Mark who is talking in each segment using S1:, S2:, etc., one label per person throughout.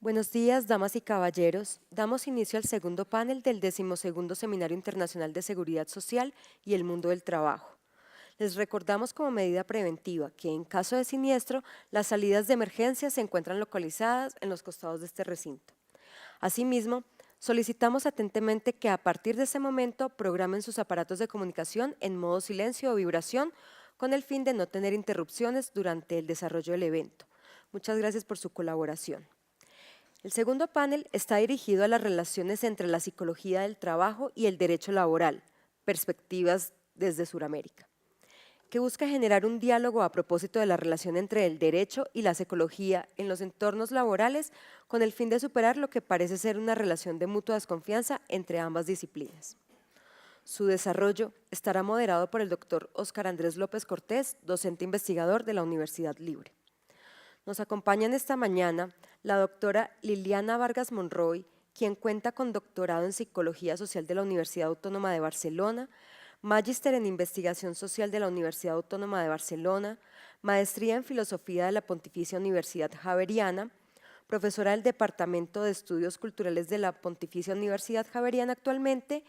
S1: Buenos días, damas y caballeros. Damos inicio al segundo panel del 12º Seminario Internacional de Seguridad Social y el Mundo del Trabajo. Les recordamos como medida preventiva que en caso de siniestro, las salidas de emergencia se encuentran localizadas en los costados de este recinto. Asimismo, solicitamos atentamente que a partir de ese momento programen sus aparatos de comunicación en modo silencio o vibración con el fin de no tener interrupciones durante el desarrollo del evento. Muchas gracias por su colaboración. El segundo panel está dirigido a las relaciones entre la psicología del trabajo y el derecho laboral, perspectivas desde Sudamérica, que busca generar un diálogo a propósito de la relación entre el derecho y la psicología en los entornos laborales con el fin de superar lo que parece ser una relación de mutua desconfianza entre ambas disciplinas. Su desarrollo estará moderado por el doctor Óscar Andrés López Cortés, docente investigador de la Universidad Libre. Nos acompañan esta mañana la doctora Liliana Vargas Monroy, quien cuenta con doctorado en Psicología Social de la Universidad Autónoma de Barcelona, magíster en Investigación Social de la Universidad Autónoma de Barcelona, maestría en Filosofía de la Pontificia Universidad Javeriana, profesora del Departamento de Estudios Culturales de la Pontificia Universidad Javeriana actualmente,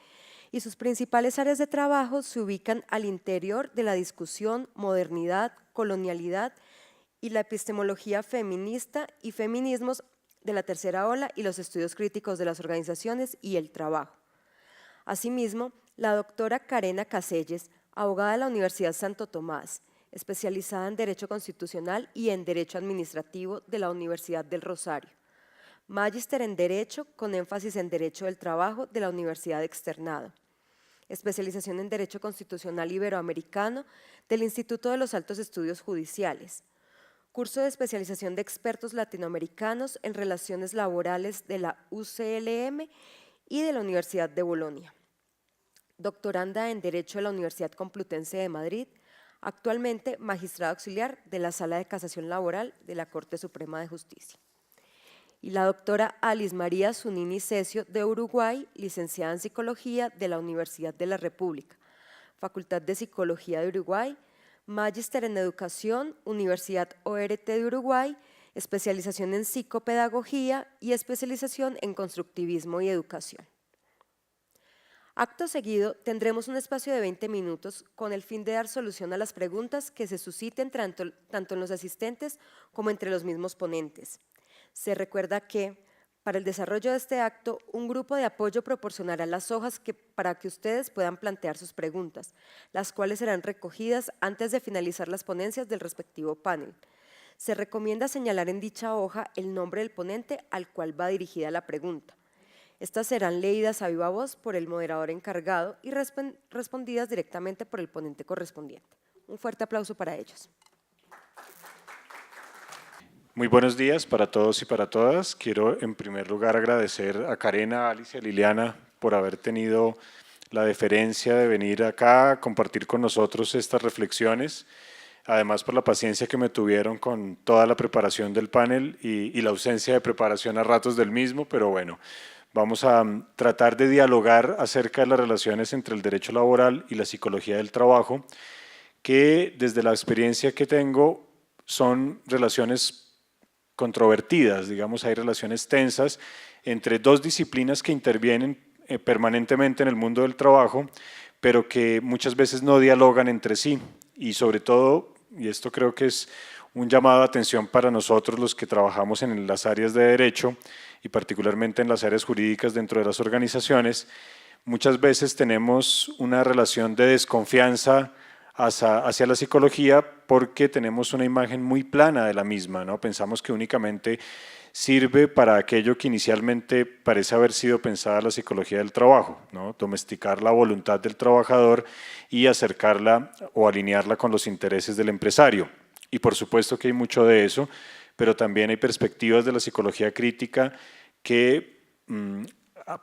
S1: y sus principales áreas de trabajo se ubican al interior de la discusión, modernidad, colonialidad y la epistemología feminista y feminismos de la tercera ola y los estudios críticos de las organizaciones y el trabajo. Asimismo, la doctora Carena Caselles, abogada de la Universidad Santo Tomás, especializada en Derecho Constitucional y en Derecho Administrativo de la Universidad del Rosario, magíster en Derecho con énfasis en Derecho del Trabajo de la Universidad Externado, especialización en Derecho Constitucional Iberoamericano del Instituto de los Altos Estudios Judiciales, curso de especialización de expertos latinoamericanos en relaciones laborales de la UCLM y de la Universidad de Bolonia. Doctoranda en Derecho de la Universidad Complutense de Madrid, actualmente magistrada auxiliar de la Sala de Casación Laboral de la Corte Suprema de Justicia. Y la doctora Alice María Zunini Cesio de Uruguay, licenciada en Psicología de la Universidad de la República, Facultad de Psicología de Uruguay, magíster en Educación, Universidad ORT de Uruguay, especialización en Psicopedagogía y especialización en Constructivismo y Educación. Acto seguido, tendremos un espacio de 20 minutos con el fin de dar solución a las preguntas que se susciten tanto en los asistentes como entre los mismos ponentes. Se recuerda que, para el desarrollo de este acto, un grupo de apoyo proporcionará las hojas para que ustedes puedan plantear sus preguntas, las cuales serán recogidas antes de finalizar las ponencias del respectivo panel. Se recomienda señalar en dicha hoja el nombre del ponente al cual va dirigida la pregunta. Estas serán leídas a viva voz por el moderador encargado y respondidas directamente por el ponente correspondiente. Un fuerte aplauso para ellos.
S2: Muy buenos días para todos y para todas. Quiero en primer lugar agradecer a Carena, a Alice y a Liliana por haber tenido la deferencia de venir acá a compartir con nosotros estas reflexiones, además por la paciencia que me tuvieron con toda la preparación del panel y la ausencia de preparación a ratos del mismo, pero bueno, vamos a tratar de dialogar acerca de las relaciones entre el derecho laboral y la psicología del trabajo, que desde la experiencia que tengo son relaciones controvertidas, digamos, hay relaciones tensas entre dos disciplinas que intervienen permanentemente en el mundo del trabajo, pero que muchas veces no dialogan entre sí y sobre todo, y esto creo que es un llamado de atención para nosotros los que trabajamos en las áreas de derecho y particularmente en las áreas jurídicas dentro de las organizaciones, muchas veces tenemos una relación de desconfianza hacia la psicología porque tenemos una imagen muy plana de la misma, ¿no? Pensamos que únicamente sirve para aquello que inicialmente parece haber sido pensada la psicología del trabajo, ¿no? Domesticar la voluntad del trabajador y acercarla o alinearla con los intereses del empresario. Y por supuesto que hay mucho de eso, pero también hay perspectivas de la psicología crítica que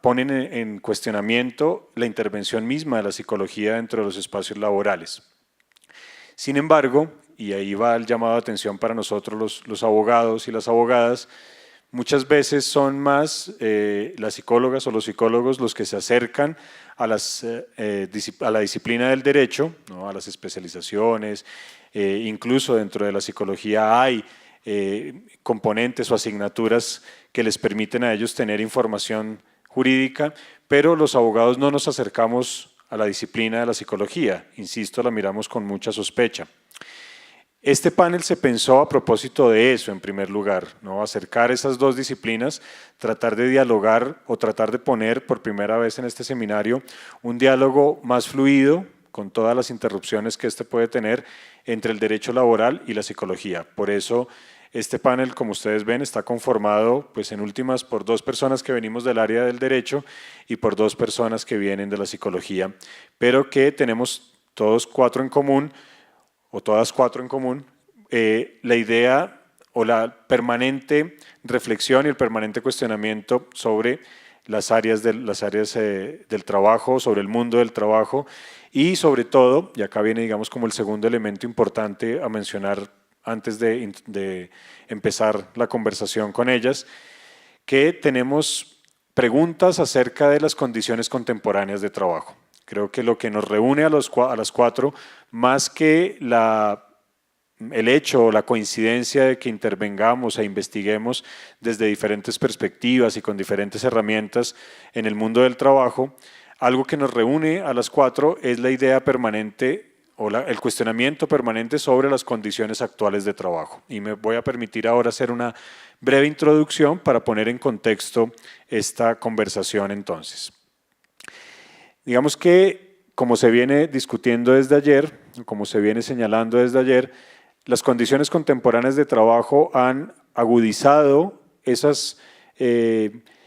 S2: ponen en cuestionamiento la intervención misma de la psicología dentro de los espacios laborales. Sin embargo, y ahí va el llamado de atención para nosotros los abogados y las abogadas, muchas veces son más las psicólogas o los psicólogos los que se acercan a la disciplina del derecho, ¿no? A las especializaciones, incluso dentro de la psicología hay componentes o asignaturas que les permiten a ellos tener información jurídica, pero los abogados no nos acercamos a la disciplina de la psicología, insisto, la miramos con mucha sospecha. Este panel se pensó a propósito de eso, en primer lugar, ¿no? Acercar esas dos disciplinas, tratar de dialogar o tratar de poner por primera vez en este seminario un diálogo más fluido, con todas las interrupciones que este puede tener entre el derecho laboral y la psicología. Por eso este panel, como ustedes ven, está conformado pues en últimas por 2 personas que venimos del área del derecho y por 2 personas que vienen de la psicología, pero que tenemos todos 4 en común, o todas 4 en común, la idea o la permanente reflexión y el permanente cuestionamiento sobre las áreas del trabajo, sobre el mundo del trabajo y sobre todo, y acá viene digamos como el segundo elemento importante a mencionar antes de empezar la conversación con ellas, que tenemos preguntas acerca de las condiciones contemporáneas de trabajo. Creo que lo que nos reúne a las 4, más que el hecho o la coincidencia de que intervengamos e investiguemos desde diferentes perspectivas y con diferentes herramientas en el mundo del trabajo, algo que nos reúne a las 4 es la idea permanente o el cuestionamiento permanente sobre las condiciones actuales de trabajo. Y me voy a permitir ahora hacer una breve introducción para poner en contexto esta conversación entonces. Digamos que, como se viene discutiendo desde ayer, como se viene señalando desde ayer, las condiciones contemporáneas de trabajo han agudizado esas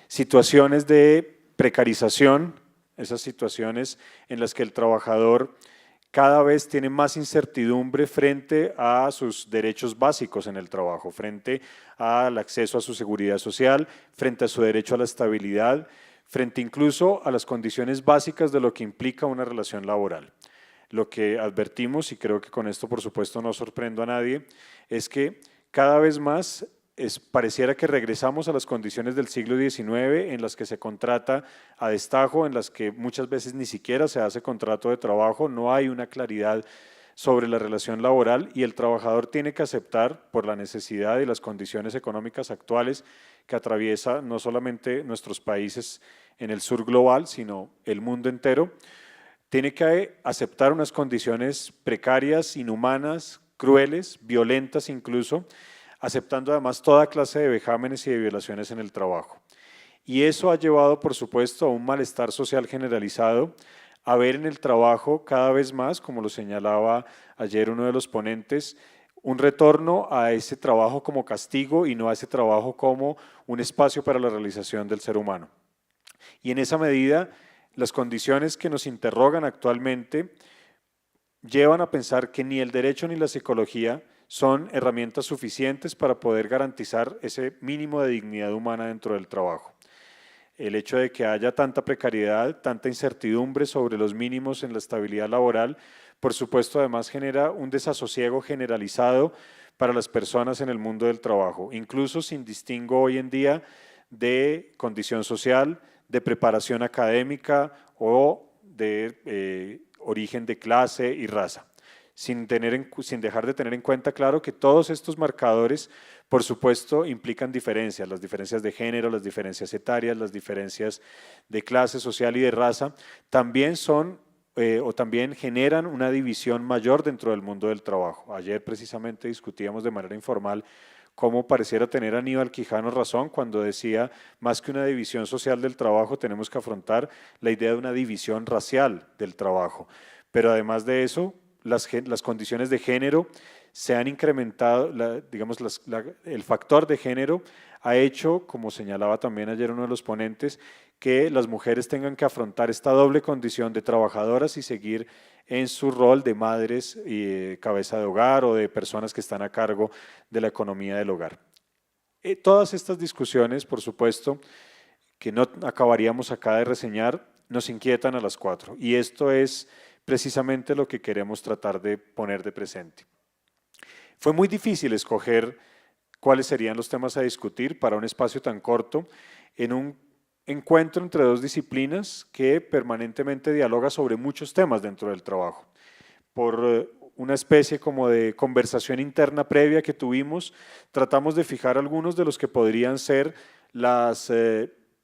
S2: situaciones de precarización, esas situaciones en las que el trabajador cada vez tiene más incertidumbre frente a sus derechos básicos en el trabajo, frente al acceso a su seguridad social, frente a su derecho a la estabilidad, frente incluso a las condiciones básicas de lo que implica una relación laboral. Lo que advertimos, y creo que con esto por supuesto no sorprendo a nadie, es que cada vez más pareciera que regresamos a las condiciones del siglo XIX en las que se contrata a destajo, en las que muchas veces ni siquiera se hace contrato de trabajo, no hay una claridad sobre la relación laboral y el trabajador tiene que aceptar por la necesidad y las condiciones económicas actuales que atraviesa no solamente nuestros países en el sur global, sino el mundo entero, tiene que aceptar unas condiciones precarias, inhumanas, crueles, violentas incluso, aceptando además toda clase de vejámenes y de violaciones en el trabajo. Y eso ha llevado, por supuesto, a un malestar social generalizado, a ver en el trabajo cada vez más, como lo señalaba ayer uno de los ponentes, un retorno a ese trabajo como castigo y no a ese trabajo como un espacio para la realización del ser humano. Y en esa medida, las condiciones que nos interrogan actualmente llevan a pensar que ni el derecho ni la psicología son herramientas suficientes para poder garantizar ese mínimo de dignidad humana dentro del trabajo. El hecho de que haya tanta precariedad, tanta incertidumbre sobre los mínimos en la estabilidad laboral, por supuesto además genera un desasosiego generalizado para las personas en el mundo del trabajo, incluso sin distingo hoy en día de condición social, de preparación académica o de origen de clase y raza. Sin dejar de tener en cuenta, claro, que todos estos marcadores, por supuesto, implican diferencias, las diferencias de género, las diferencias etarias, las diferencias de clase social y de raza, también son o también generan una división mayor dentro del mundo del trabajo. Ayer precisamente discutíamos de manera informal cómo pareciera tener Aníbal Quijano razón cuando decía, más que una división social del trabajo, tenemos que afrontar la idea de una división racial del trabajo. Pero además de eso, las condiciones de género se han incrementado, el factor de género ha hecho, como señalaba también ayer uno de los ponentes, que las mujeres tengan que afrontar esta doble condición de trabajadoras y seguir en su rol de madres y cabeza de hogar o de personas que están a cargo de la economía del hogar. Todas estas discusiones, por supuesto, que no acabaríamos acá de reseñar, nos inquietan a las 4 y esto es precisamente lo que queremos tratar de poner de presente. Fue muy difícil escoger cuáles serían los temas a discutir para un espacio tan corto en un encuentro entre dos disciplinas que permanentemente dialoga sobre muchos temas dentro del trabajo. Por una especie como de conversación interna previa que tuvimos, tratamos de fijar algunos de los que podrían ser las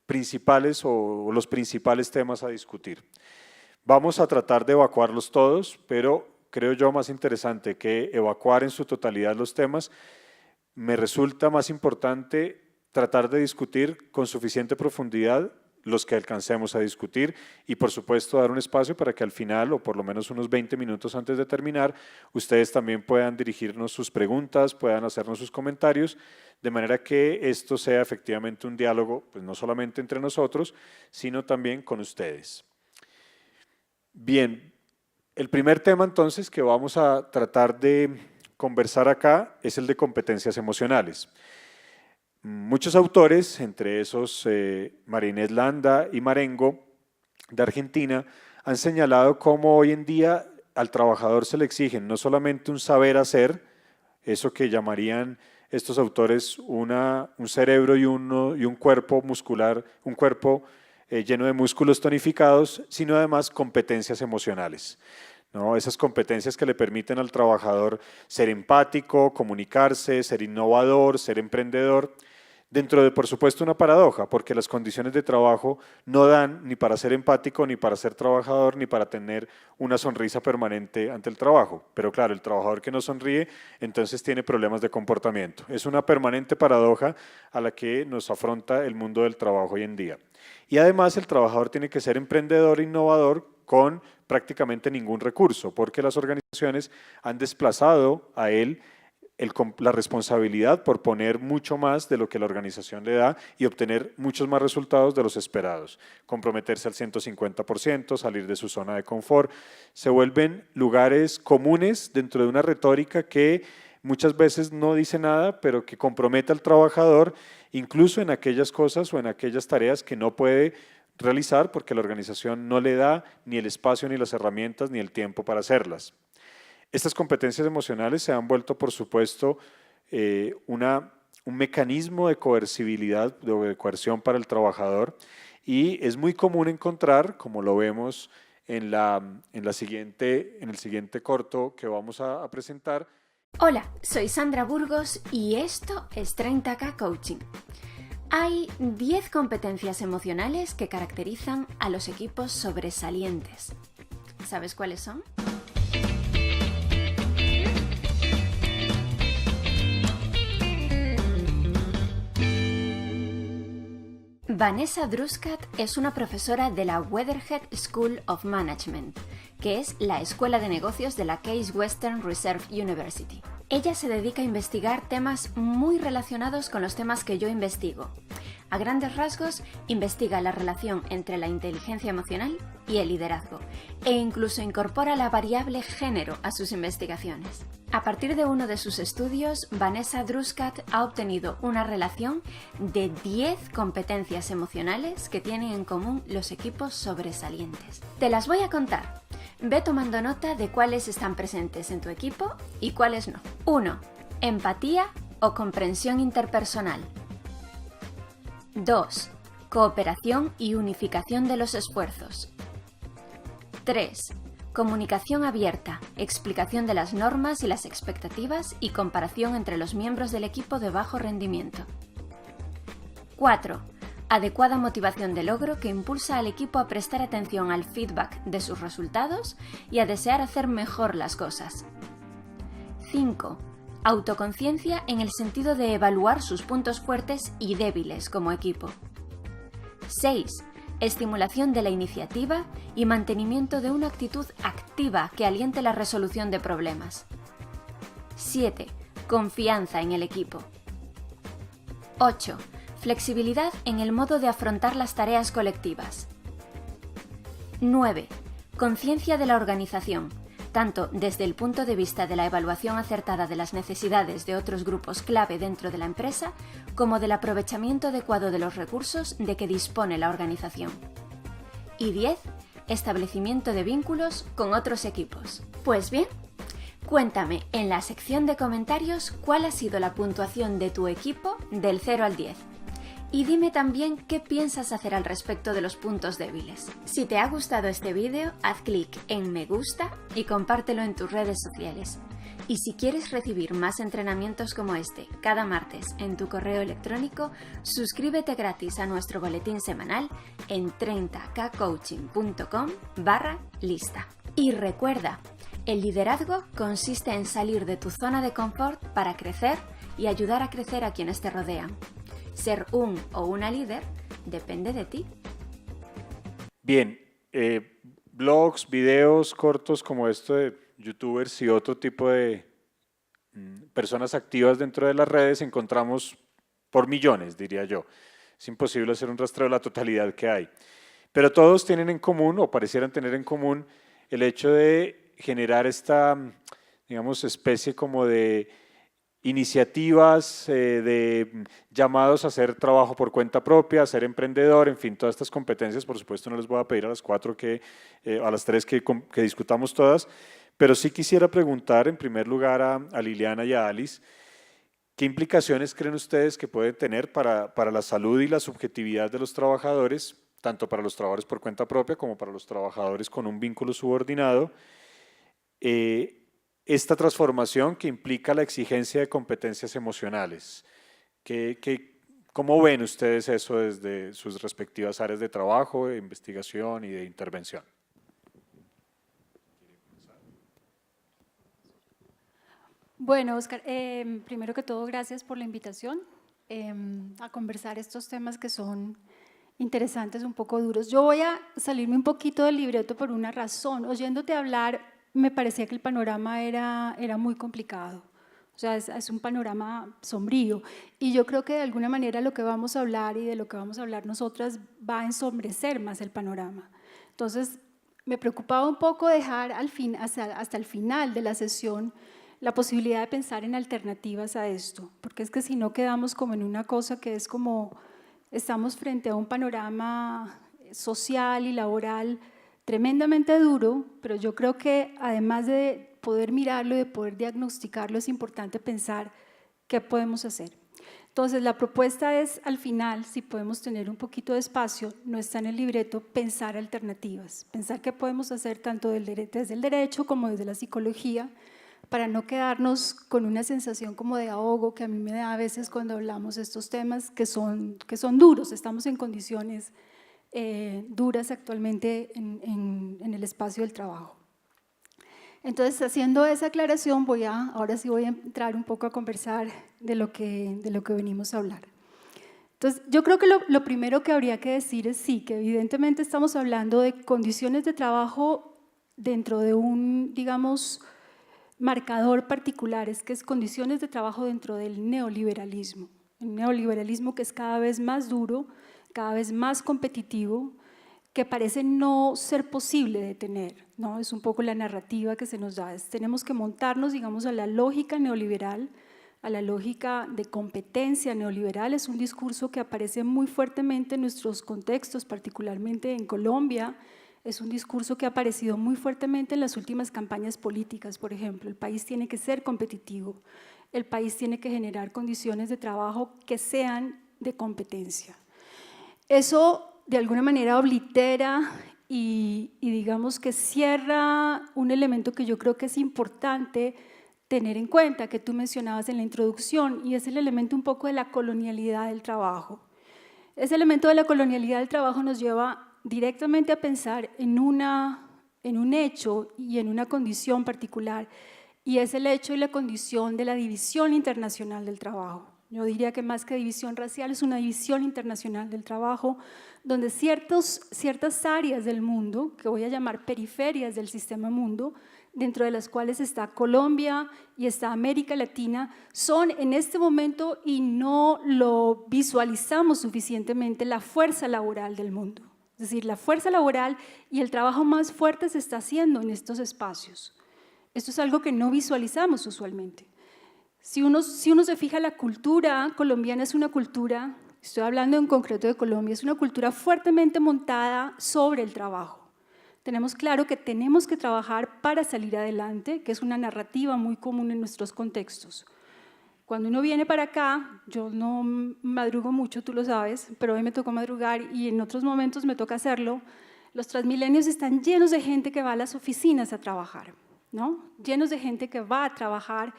S2: principales o los principales temas a discutir. Vamos a tratar de evacuarlos todos, pero creo yo más interesante que evacuar en su totalidad los temas. Me resulta más importante tratar de discutir con suficiente profundidad los que alcancemos a discutir y por supuesto dar un espacio para que al final o por lo menos unos 20 minutos antes de terminar ustedes también puedan dirigirnos sus preguntas, puedan hacernos sus comentarios, de manera que esto sea efectivamente un diálogo pues no solamente entre nosotros, sino también con ustedes. Bien, el primer tema entonces que vamos a tratar de conversar acá es el de competencias emocionales. Muchos autores, entre esos María Inés Landa y Marengo de Argentina, han señalado cómo hoy en día al trabajador se le exigen no solamente un saber hacer, eso que llamarían estos autores un cerebro y un cuerpo muscular, un cuerpo lleno de músculos tonificados, sino además competencias emocionales. ¿No? Esas competencias que le permiten al trabajador ser empático, comunicarse, ser innovador, ser emprendedor, dentro de, por supuesto, una paradoja, porque las condiciones de trabajo no dan ni para ser empático, ni para ser trabajador, ni para tener una sonrisa permanente ante el trabajo. Pero claro, el trabajador que no sonríe, entonces tiene problemas de comportamiento. Es una permanente paradoja a la que nos afronta el mundo del trabajo hoy en día. Y además el trabajador tiene que ser emprendedor e innovador con prácticamente ningún recurso, porque las organizaciones han desplazado a él la responsabilidad por poner mucho más de lo que la organización le da y obtener muchos más resultados de los esperados. Comprometerse al 150%, salir de su zona de confort, se vuelven lugares comunes dentro de una retórica que muchas veces no dice nada, pero que compromete al trabajador incluso en aquellas cosas o en aquellas tareas que no puede realizar porque la organización no le da ni el espacio, ni las herramientas, ni el tiempo para hacerlas. Estas competencias emocionales se han vuelto, por supuesto, un mecanismo de coercibilidad, de coerción para el trabajador y es muy común encontrar, como lo vemos en el siguiente corto que vamos a presentar.
S3: Hola, soy Sandra Burgos y esto es 30K Coaching. Hay 10 competencias emocionales que caracterizan a los equipos sobresalientes. ¿Sabes cuáles son? Vanessa Druskat es una profesora de la Weatherhead School of Management, que es la escuela de negocios de la Case Western Reserve University. Ella se dedica a investigar temas muy relacionados con los temas que yo investigo. A grandes rasgos, investiga la relación entre la inteligencia emocional y el liderazgo, e incluso incorpora la variable género a sus investigaciones. A partir de uno de sus estudios, Vanessa Druskat ha obtenido una relación de 10 competencias emocionales que tienen en común los equipos sobresalientes. Te las voy a contar. Ve tomando nota de cuáles están presentes en tu equipo y cuáles no. 1. Empatía o comprensión interpersonal. 2. Cooperación y unificación de los esfuerzos. 3. Comunicación abierta, explicación de las normas y las expectativas y comparación entre los miembros del equipo de bajo rendimiento. 4. Adecuada motivación de logro que impulsa al equipo a prestar atención al feedback de sus resultados y a desear hacer mejor las cosas. 5. Autoconciencia en el sentido de evaluar sus puntos fuertes y débiles como equipo. 6. Estimulación de la iniciativa y mantenimiento de una actitud activa que aliente la resolución de problemas. 7. Confianza en el equipo. 8. Flexibilidad en el modo de afrontar las tareas colectivas. 9. Conciencia de la organización, tanto desde el punto de vista de la evaluación acertada de las necesidades de otros grupos clave dentro de la empresa, como del aprovechamiento adecuado de los recursos de que dispone la organización. Y 10. Establecimiento de vínculos con otros equipos. Pues bien, cuéntame en la sección de comentarios cuál ha sido la puntuación de tu equipo del 0 al 10. Y dime también qué piensas hacer al respecto de los puntos débiles. Si te ha gustado este vídeo, haz clic en me gusta y compártelo en tus redes sociales. Y si quieres recibir más entrenamientos como este cada martes en tu correo electrónico, suscríbete gratis a nuestro boletín semanal en 30kcoaching.com/lista. Y recuerda, el liderazgo consiste en salir de tu zona de confort para crecer y ayudar a crecer a quienes te rodean. Ser un o una líder depende de ti.
S2: Bien, blogs, videos cortos como esto de youtubers y otro tipo de personas activas dentro de las redes encontramos por millones, diría yo. Es imposible hacer un rastreo de la totalidad que hay. Pero todos tienen en común, o parecieran tener en común, el hecho de generar esta, digamos, especie como de iniciativas, de llamados a hacer trabajo por cuenta propia, a ser emprendedor, en fin, todas estas competencias. Por supuesto no les voy a pedir a las 4 a las 3 que discutamos todas, pero sí quisiera preguntar en primer lugar a Liliana y a Alice, ¿qué implicaciones creen ustedes que pueden tener para la salud y la subjetividad de los trabajadores, tanto para los trabajadores por cuenta propia como para los trabajadores con un vínculo subordinado? Esta transformación que implica la exigencia de competencias emocionales. ¿Cómo ven ustedes eso desde sus respectivas áreas de trabajo, de investigación y de intervención?
S4: Bueno, Oscar, primero que todo, gracias por la invitación a conversar estos temas que son interesantes, un poco duros. Yo voy a salirme un poquito del libreto por una razón. Oyéndote hablar, me parecía que el panorama era muy complicado. O sea, es un panorama sombrío. Y yo creo que de alguna manera lo que vamos a hablar y de lo que vamos a hablar nosotras va a ensombrecer más el panorama. Entonces, me preocupaba un poco dejar hasta el final de la sesión la posibilidad de pensar en alternativas a esto, porque es que si no quedamos como en una cosa que es como estamos frente a un panorama social y laboral tremendamente duro, pero yo creo que además de poder mirarlo y de poder diagnosticarlo, es importante pensar qué podemos hacer. Entonces, la propuesta es, al final, si podemos tener un poquito de espacio, no está en el libreto, pensar alternativas, pensar qué podemos hacer tanto desde el derecho como desde la psicología, para no quedarnos con una sensación como de ahogo que a mí me da a veces cuando hablamos de estos temas que son duros. Estamos en condiciones duras actualmente en el espacio del trabajo. Entonces, haciendo esa aclaración, ahora sí voy a entrar un poco a conversar de lo que venimos a hablar. Entonces, yo creo que lo primero que habría que decir es sí, que evidentemente estamos hablando de condiciones de trabajo dentro de un, digamos, marcador particular, es que es condiciones de trabajo dentro del neoliberalismo. Un neoliberalismo que es cada vez más duro, cada vez más competitivo, que parece no ser posible de tener, ¿no? Es un poco la narrativa que se nos da. Tenemos que montarnos, digamos, a la lógica neoliberal, a la lógica de competencia neoliberal. Es un discurso que aparece muy fuertemente en nuestros contextos, particularmente en Colombia. Es un discurso que ha aparecido muy fuertemente en las últimas campañas políticas, por ejemplo. El país tiene que ser competitivo, el país tiene que generar condiciones de trabajo que sean de competencia. Eso de alguna manera oblitera y digamos que cierra un elemento que yo creo que es importante tener en cuenta, que tú mencionabas en la introducción, y es el elemento un poco de la colonialidad del trabajo. Ese elemento de la colonialidad del trabajo nos lleva directamente a pensar en un hecho y en una condición particular, y es el hecho y la condición de la división internacional del trabajo. Yo diría que más que división racial es una división internacional del trabajo, donde ciertas áreas del mundo, que voy a llamar periferias del sistema mundo, dentro de las cuales está Colombia y está América Latina, son en este momento, y no lo visualizamos suficientemente, la fuerza laboral del mundo. Es decir, la fuerza laboral y el trabajo más fuerte se está haciendo en estos espacios. Esto es algo que no visualizamos usualmente. Si uno se fija, la cultura colombiana es una cultura, estoy hablando en concreto de Colombia, es una cultura fuertemente montada sobre el trabajo. Tenemos claro que tenemos que trabajar para salir adelante, que es una narrativa muy común en nuestros contextos. Cuando uno viene para acá, yo no madrugo mucho, tú lo sabes, pero hoy me tocó madrugar y en otros momentos me toca hacerlo. Los Transmilenios están llenos de gente que va a las oficinas a trabajar, ¿no? Llenos de gente que va a trabajar.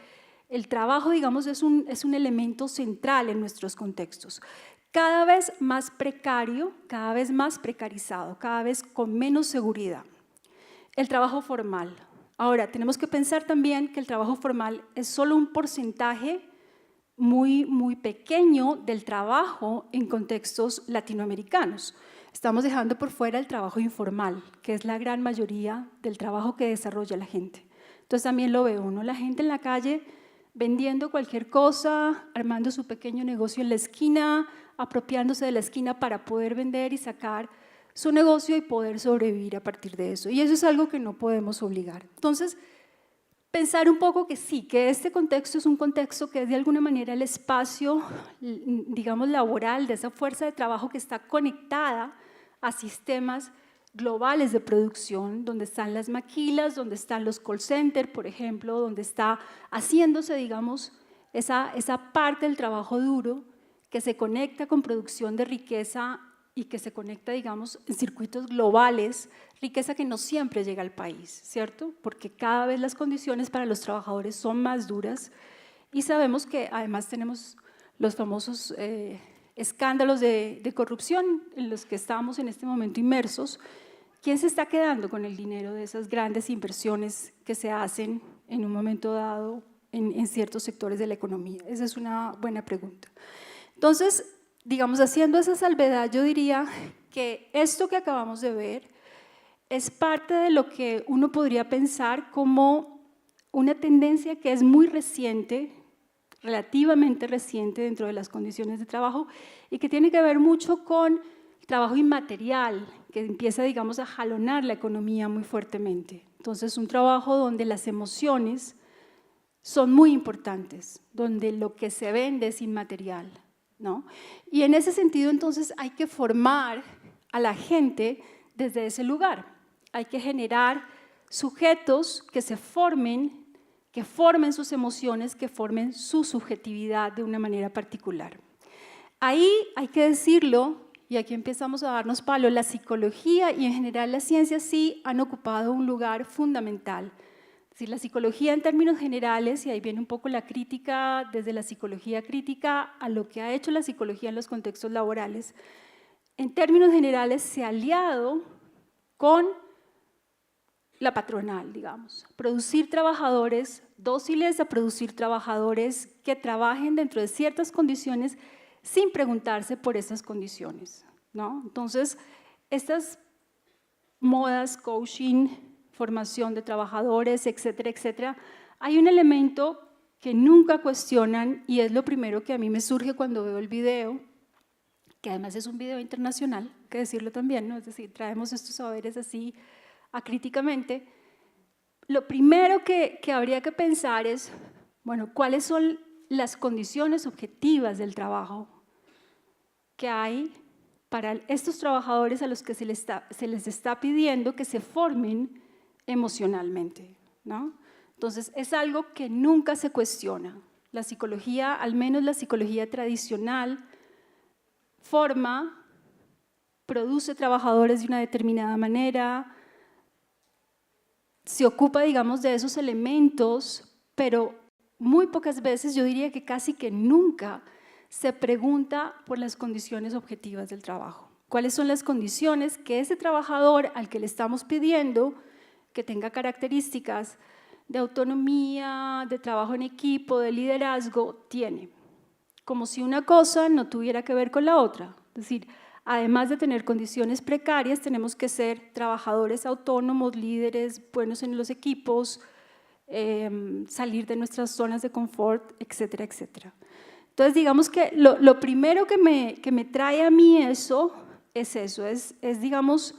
S4: El trabajo, digamos, es un elemento central en nuestros contextos. Cada vez más precario, cada vez más precarizado, cada vez con menos seguridad. El trabajo formal. Ahora, tenemos que pensar también que el trabajo formal es solo un porcentaje muy pequeño del trabajo en contextos latinoamericanos. Estamos dejando por fuera el trabajo informal, que es la gran mayoría del trabajo que desarrolla la gente. Entonces también lo veo, ¿no? La gente en la calle vendiendo cualquier cosa, armando su pequeño negocio en la esquina, apropiándose de la esquina para poder vender y sacar su negocio y poder sobrevivir a partir de eso. Y eso es algo que no podemos obligar. Entonces, pensar un poco que sí, que este contexto es un contexto que es de alguna manera el espacio, digamos, laboral de esa fuerza de trabajo que está conectada a sistemas globales de producción, donde están las maquilas, donde están los call centers, por ejemplo, donde está haciéndose, digamos, esa parte del trabajo duro que se conecta con producción de riqueza y que se conecta, digamos, en circuitos globales, riqueza que no siempre llega al país, ¿cierto? Porque cada vez las condiciones para los trabajadores son más duras y sabemos que además tenemos los famosos escándalos de corrupción en los que estamos en este momento inmersos. ¿Quién se está quedando con el dinero de esas grandes inversiones que se hacen en un momento dado en ciertos sectores de la economía? Esa es una buena pregunta. Entonces, digamos, haciendo esa salvedad, yo diría que esto que acabamos de ver es parte de lo que uno podría pensar como una tendencia que es muy reciente, relativamente reciente dentro de las condiciones de trabajo y que tiene que ver mucho con el trabajo inmaterial, que empieza, digamos, a jalonar la economía muy fuertemente. Entonces, un trabajo donde las emociones son muy importantes, donde lo que se vende es inmaterial, ¿no? Y en ese sentido, entonces, hay que formar a la gente desde ese lugar. Hay que generar sujetos que se formen, que formen sus emociones, que formen su subjetividad de una manera particular. Ahí hay que decirlo, y aquí empezamos a darnos palo, la psicología y en general las ciencias sí han ocupado un lugar fundamental. Es decir, la psicología en términos generales, y ahí viene un poco la crítica desde la psicología crítica a lo que ha hecho la psicología en los contextos laborales, en términos generales se ha aliado con la patronal, digamos, producir trabajadores dóciles, a producir trabajadores que trabajen dentro de ciertas condiciones sin preguntarse por esas condiciones, ¿no? Entonces, estas modas, coaching, formación de trabajadores, etcétera, etcétera, hay un elemento que nunca cuestionan y es lo primero que a mí me surge cuando veo el video, que además es un video internacional, hay que decirlo también, ¿no? Es decir, traemos estos saberes así acríticamente. Lo primero que habría que pensar es, bueno, ¿cuáles son las condiciones objetivas del trabajo que hay para estos trabajadores a los que se les está pidiendo que se formen emocionalmente, ¿no? Entonces, es algo que nunca se cuestiona. La psicología, al menos la psicología tradicional, forma, produce trabajadores de una determinada manera, se ocupa, digamos, de esos elementos, pero muy pocas veces, yo diría que casi que nunca, se pregunta por las condiciones objetivas del trabajo. ¿Cuáles son las condiciones que ese trabajador al que le estamos pidiendo que tenga características de autonomía, de trabajo en equipo, de liderazgo, tiene? Como si una cosa no tuviera que ver con la otra. Es decir, además de tener condiciones precarias, tenemos que ser trabajadores autónomos, líderes, buenos en los equipos, salir de nuestras zonas de confort, etcétera, etcétera. Entonces, digamos que lo primero que me trae a mí eso, es digamos,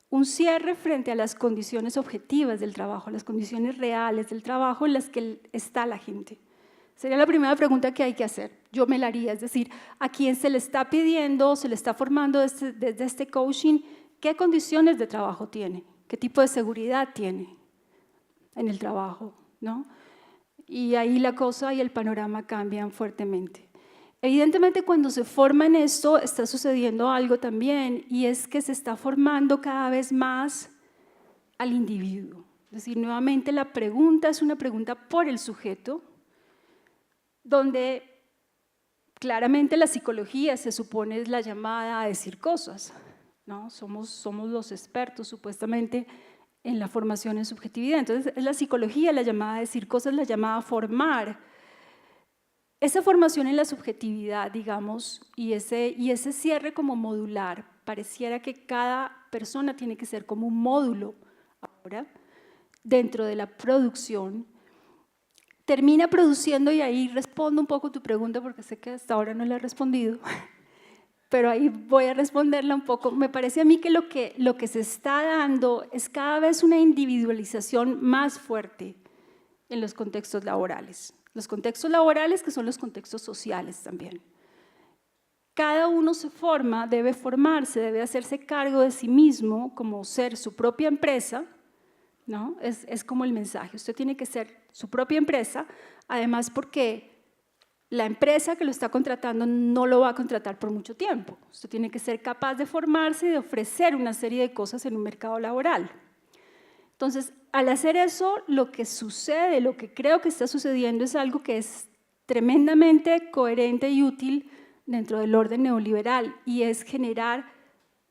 S4: un cierre frente a las condiciones objetivas del trabajo, las condiciones reales del trabajo en las que está la gente. Sería la primera pregunta que hay que hacer. Yo me la haría, es decir, a quien se le está pidiendo, se le está formando desde este coaching, ¿qué condiciones de trabajo tiene? ¿Qué tipo de seguridad tiene en el trabajo? ¿No? Y ahí la cosa y el panorama cambian fuertemente. Evidentemente, cuando se forma en esto, está sucediendo algo también, y es que se está formando cada vez más al individuo. Es decir, nuevamente la pregunta es una pregunta por el sujeto, donde claramente la psicología se supone es la llamada a decir cosas, ¿no? Somos los expertos supuestamente en la formación en subjetividad. Entonces es la psicología la llamada a decir cosas, la llamada a formar. Esa formación en la subjetividad, digamos, y ese cierre como modular, pareciera que cada persona tiene que ser como un módulo ahora dentro de la producción, termina produciendo, y ahí respondo un poco tu pregunta porque sé que hasta ahora no la he respondido, pero ahí voy a responderla un poco. Me parece a mí que lo que se está dando es cada vez una individualización más fuerte en los contextos laborales. Los contextos laborales, que son los contextos sociales también. Cada uno se forma, debe formarse, debe hacerse cargo de sí mismo como ser su propia empresa, ¿no? Es como el mensaje. Usted tiene que ser su propia empresa, además porque la empresa que lo está contratando no lo va a contratar por mucho tiempo. Usted tiene que ser capaz de formarse y de ofrecer una serie de cosas en un mercado laboral. Entonces, al hacer eso, lo que sucede, lo que creo que está sucediendo es algo que es tremendamente coherente y útil dentro del orden neoliberal, y es generar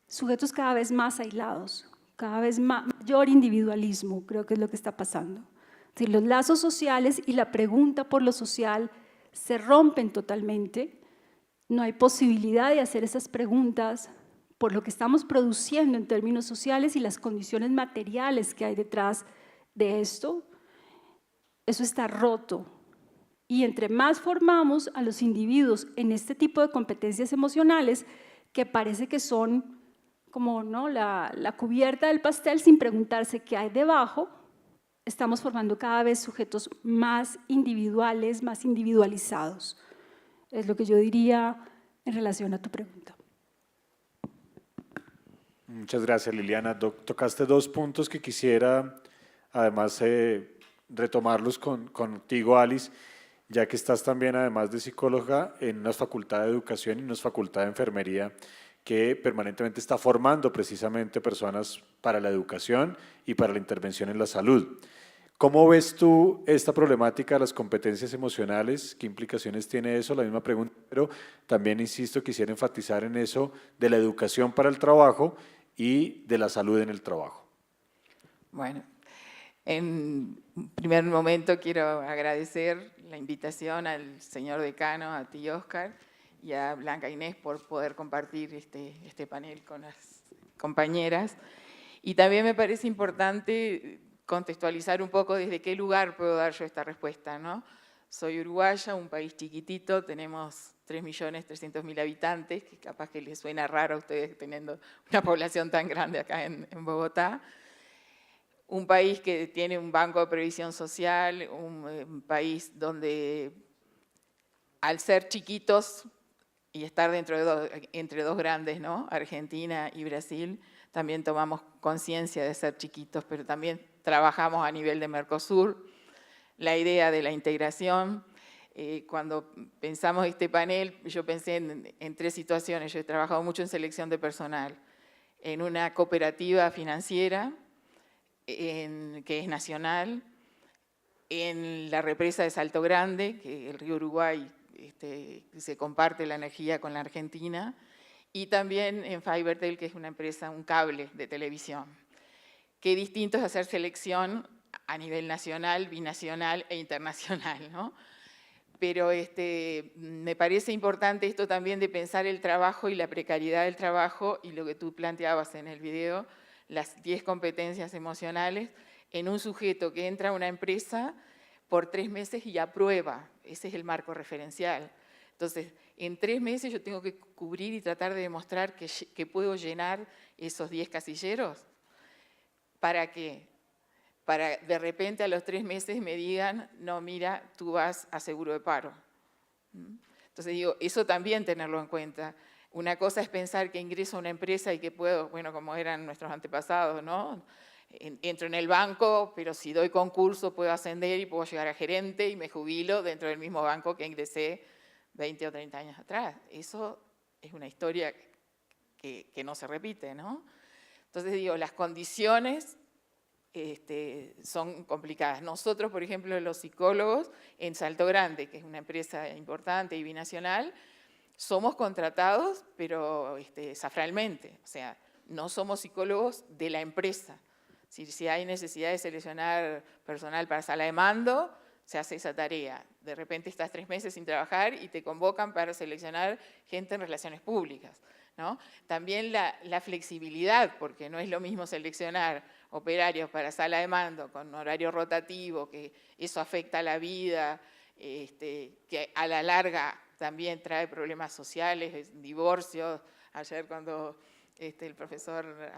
S4: sujetos cada vez más aislados, cada vez mayor individualismo, creo que es lo que está pasando. Es decir, los lazos sociales y la pregunta por lo social se rompen totalmente, no hay posibilidad de hacer esas preguntas por lo que estamos produciendo en términos sociales y las condiciones materiales que hay detrás de esto. Eso está roto. Y entre más formamos a los individuos en este tipo de competencias emocionales, que parece que son como, ¿no?, la cubierta del pastel sin preguntarse qué hay debajo, estamos formando cada vez sujetos más individuales, más individualizados. Es lo que yo diría en relación a tu pregunta.
S2: Muchas gracias, Liliana. Tocaste dos puntos que quisiera, además, retomarlos contigo, Alice, ya que estás también, además de psicóloga, en una facultad de educación y una facultad de enfermería que permanentemente está formando precisamente personas para la educación y para la intervención en la salud. ¿Cómo ves tú esta problemática de las competencias emocionales? ¿Qué implicaciones tiene eso? La misma pregunta, pero también, insisto, quisiera enfatizar en eso de la educación para el trabajo y de la salud en el trabajo.
S5: Bueno, en primer momento quiero agradecer la invitación al señor decano, a ti, Oscar, y a Blanca Inés por poder compartir este panel con las compañeras. Y también me parece importante contextualizar un poco desde qué lugar puedo dar yo esta respuesta, ¿no? Soy uruguaya, un país chiquitito, tenemos 3.300.000 habitantes, que capaz que les suena raro a ustedes teniendo una población tan grande acá en Bogotá. Un país que tiene un banco de previsión social, un país donde al ser chiquitos y estar entre dos grandes, ¿no?, Argentina y Brasil, también tomamos conciencia de ser chiquitos, pero también trabajamos a nivel de Mercosur, la idea de la integración. Cuando pensamos este panel, yo pensé en tres situaciones. Yo he trabajado mucho en selección de personal, en una cooperativa financiera, que es nacional, en la represa de Salto Grande, que el río Uruguay se comparte la energía con la Argentina, y también en Fibertel, que es una empresa, un cable de televisión. Qué distinto es hacer selección a nivel nacional, binacional e internacional, ¿no? Pero me parece importante esto también de pensar el trabajo y la precariedad del trabajo, y lo que tú planteabas en el video, las 10 competencias emocionales, en un sujeto que entra a una empresa por 3 meses y aprueba. Ese es el marco referencial. Entonces, en 3 meses yo tengo que cubrir y tratar de demostrar que puedo llenar esos 10 casilleros. ¿Para qué? Para de repente a los 3 meses me digan, no, mira, tú vas a seguro de paro. Entonces digo, eso también tenerlo en cuenta. Una cosa es pensar que ingreso a una empresa y que puedo, bueno, como eran nuestros antepasados, ¿no?, entro en el banco, pero si doy concurso puedo ascender y puedo llegar a gerente y me jubilo dentro del mismo banco que ingresé 20 o 30 años atrás. Eso es una historia que no se repite, ¿no? Entonces digo, las condiciones son complicadas. Nosotros, por ejemplo, los psicólogos en Salto Grande, que es una empresa importante y binacional, somos contratados, pero zafralmente. O sea, no somos psicólogos de la empresa. Si hay necesidad de seleccionar personal para sala de mando, se hace esa tarea. De repente estás 3 meses sin trabajar y te convocan para seleccionar gente en relaciones públicas, ¿no? También la flexibilidad, porque no es lo mismo seleccionar operarios para sala de mando con horario rotativo, que eso afecta a la vida, que a la larga también trae problemas sociales, divorcios. Ayer cuando el profesor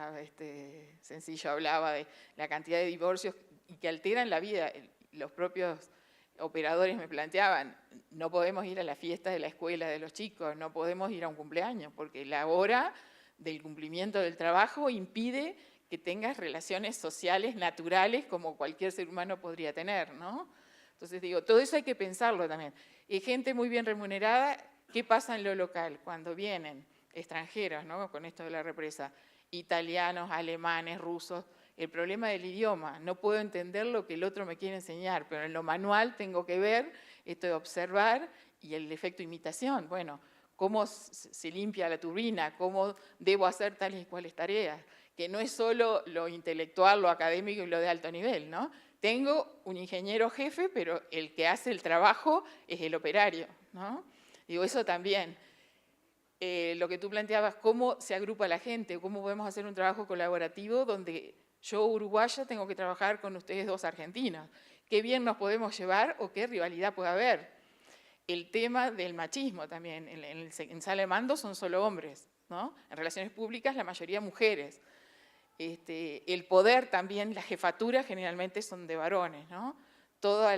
S5: Sencillo hablaba de la cantidad de divorcios y que alteran la vida, los propios operadores me planteaban, no podemos ir a la fiesta de la escuela de los chicos, no podemos ir a un cumpleaños, porque la hora del cumplimiento del trabajo impide que tengas relaciones sociales naturales como cualquier ser humano podría tener, ¿no? Entonces digo, todo eso hay que pensarlo también. Y gente muy bien remunerada, ¿qué pasa en lo local? Cuando vienen extranjeros, ¿no? Con esto de la represa, italianos, alemanes, rusos, el problema del idioma, no puedo entender lo que el otro me quiere enseñar, pero en lo manual tengo que ver, esto de observar y el efecto imitación. Bueno, cómo se limpia la turbina, cómo debo hacer tales y cuales tareas, que no es solo lo intelectual, lo académico y lo de alto nivel, ¿no? Tengo un ingeniero jefe, pero el que hace el trabajo es el operario, ¿no? Digo, eso también. Lo que tú planteabas, cómo se agrupa la gente, cómo podemos hacer un trabajo colaborativo donde yo, uruguaya, tengo que trabajar con ustedes 2 argentinos. Qué bien nos podemos llevar o qué rivalidad puede haber. El tema del machismo también. En sala de mando son solo hombres, ¿no? En relaciones públicas la mayoría mujeres. El poder también, las jefaturas generalmente son de varones, ¿no? Todo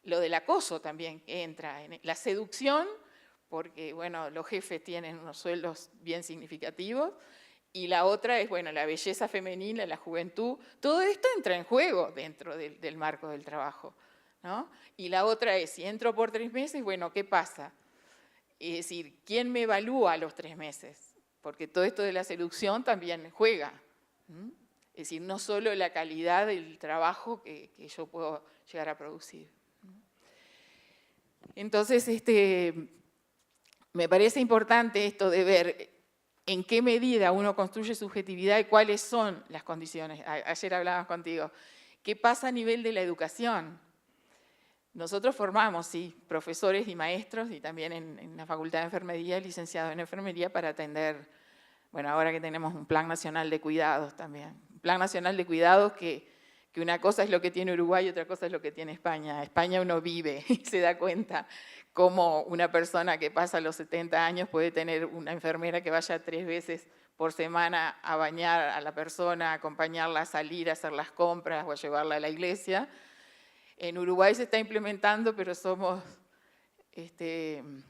S5: lo del acoso también entra. La seducción, porque bueno, los jefes tienen unos sueldos bien significativos, y la otra es, bueno, la belleza femenina, la juventud. Todo esto entra en juego dentro del marco del trabajo, ¿no? Y la otra es, si entro por 3 meses, bueno, ¿qué pasa? Es decir, ¿quién me evalúa a los 3 meses? Porque todo esto de la seducción también juega. Es decir, no solo la calidad del trabajo que yo puedo llegar a producir. Entonces, me parece importante esto de ver en qué medida uno construye subjetividad y cuáles son las condiciones. Ayer hablábamos contigo. ¿Qué pasa a nivel de la educación? Nosotros formamos, sí, profesores y maestros, y también en la Facultad de Enfermería, licenciados en Enfermería, para atender, bueno, ahora que tenemos un Plan Nacional de Cuidados también. Un Plan Nacional de Cuidados que una cosa es lo que tiene Uruguay y otra cosa es lo que tiene España. España uno vive y se da cuenta cómo una persona que pasa los 70 años puede tener una enfermera que vaya 3 veces por semana a bañar a la persona, a acompañarla a salir, a hacer las compras o a llevarla a la iglesia. En Uruguay se está implementando, pero somos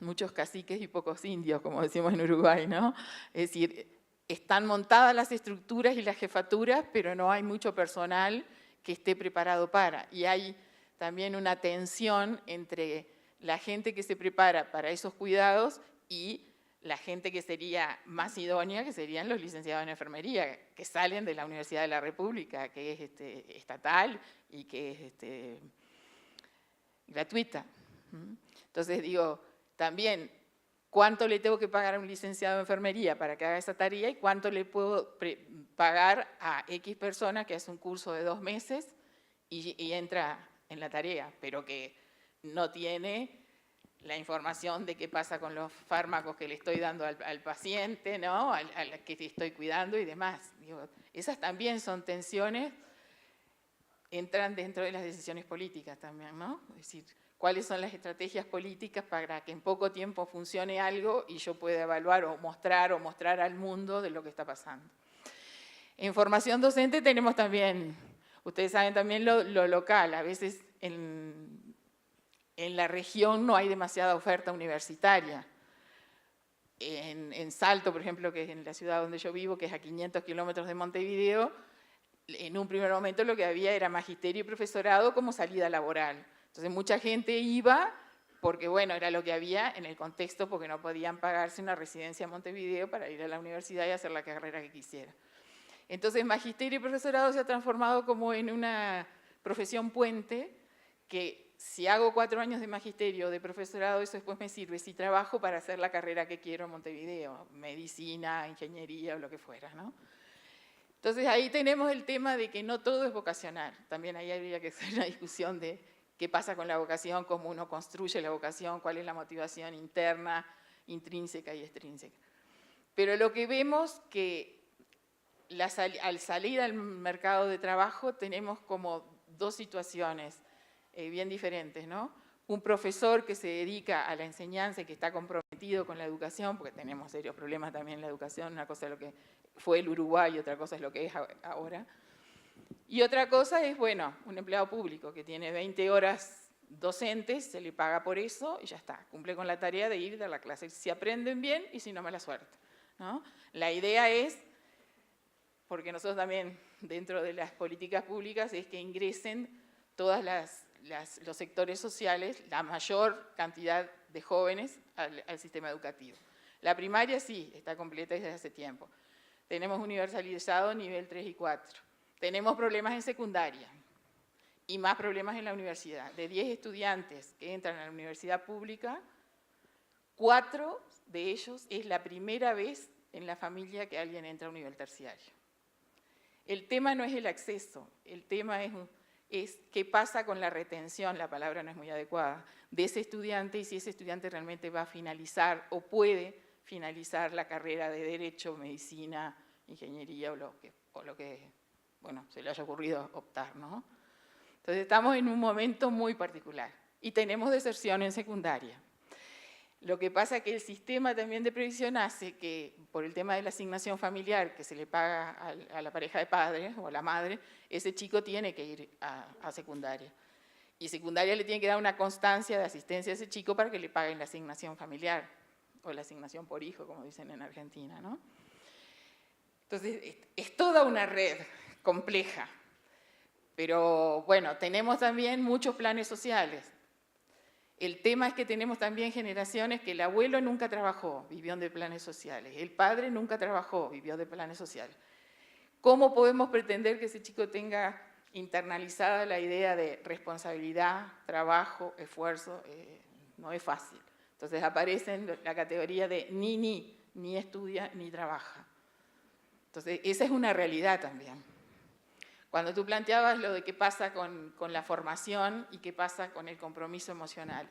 S5: muchos caciques y pocos indios, como decimos en Uruguay, ¿no? Es decir, están montadas las estructuras y las jefaturas, pero no hay mucho personal que esté preparado para. Y hay también una tensión entre la gente que se prepara para esos cuidados y la gente que sería más idónea, que serían los licenciados en enfermería, que salen de la Universidad de la República, que es estatal y que es gratuita. Entonces digo, también, ¿cuánto le tengo que pagar a un licenciado en enfermería para que haga esa tarea y cuánto le puedo pagar a X persona que hace un curso de 2 meses y entra en la tarea, pero que no tiene la información de qué pasa con los fármacos que le estoy dando al paciente, ¿no? al que estoy cuidando y demás? Digo, esas también son tensiones, entran dentro de las decisiones políticas también, ¿no? Es decir, cuáles son las estrategias políticas para que en poco tiempo funcione algo y yo pueda evaluar o mostrar al mundo de lo que está pasando. En formación docente tenemos también, ustedes saben también lo local, a veces en la región no hay demasiada oferta universitaria. En Salto, por ejemplo, que es en la ciudad donde yo vivo, que es a 500 kilómetros de Montevideo, en un primer momento lo que había era magisterio y profesorado como salida laboral. Entonces mucha gente iba porque, bueno, era lo que había en el contexto, porque no podían pagarse una residencia en Montevideo para ir a la universidad y hacer la carrera que quisiera. Entonces magisterio y profesorado se ha transformado como en una profesión puente, que si hago 4 años de magisterio o de profesorado, eso después me sirve si trabajo para hacer la carrera que quiero en Montevideo, medicina, ingeniería o lo que fuera, ¿no? Entonces ahí tenemos el tema de que no todo es vocacional. También ahí habría que hacer una discusión de qué pasa con la vocación, cómo uno construye la vocación, cuál es la motivación interna, intrínseca y extrínseca. Pero lo que vemos que al salir al mercado de trabajo tenemos como 2 situaciones bien diferentes, ¿no? Un profesor que se dedica a la enseñanza y que está comprometido con la educación, porque tenemos serios problemas también en la educación, una cosa es lo que fue el Uruguay y otra cosa es lo que es ahora. Y otra cosa es, bueno, un empleado público que tiene 20 horas docentes, se le paga por eso y ya está, cumple con la tarea de ir a la clase. Si aprenden bien y si no, mala suerte, ¿no? La idea es, porque nosotros también dentro de las políticas públicas, es que ingresen todos los sectores sociales, la mayor cantidad de jóvenes al sistema educativo. La primaria sí, está completa desde hace tiempo. Tenemos universalizado nivel 3 y 4. Tenemos problemas en secundaria y más problemas en la universidad. De 10 estudiantes que entran a la universidad pública, 4 de ellos es la primera vez en la familia que alguien entra a un nivel terciario. El tema no es el acceso, el tema es qué pasa con la retención, la palabra no es muy adecuada, de ese estudiante y si ese estudiante realmente va a finalizar o puede finalizar la carrera de Derecho, Medicina, Ingeniería o lo que bueno, se le haya ocurrido optar, ¿no? Entonces estamos en un momento muy particular y tenemos deserción en secundaria. Lo que pasa es que el sistema también de previsión hace que, por el tema de la asignación familiar que se le paga a la pareja de padres o a la madre, ese chico tiene que ir a secundaria. Y secundaria le tiene que dar una constancia de asistencia a ese chico para que le paguen la asignación familiar o la asignación por hijo, como dicen en Argentina, ¿no? Entonces, es toda una red compleja. Pero, bueno, tenemos también muchos planes sociales. El tema es que tenemos también generaciones que el abuelo nunca trabajó, vivió de planes sociales. El padre nunca trabajó, vivió de planes sociales. ¿Cómo podemos pretender que ese chico tenga internalizada la idea de responsabilidad, trabajo, esfuerzo? No es fácil. Entonces aparece en la categoría de ni estudia ni trabaja. Entonces esa es una realidad también. Cuando tú planteabas lo de qué pasa con la formación y qué pasa con el compromiso emocional.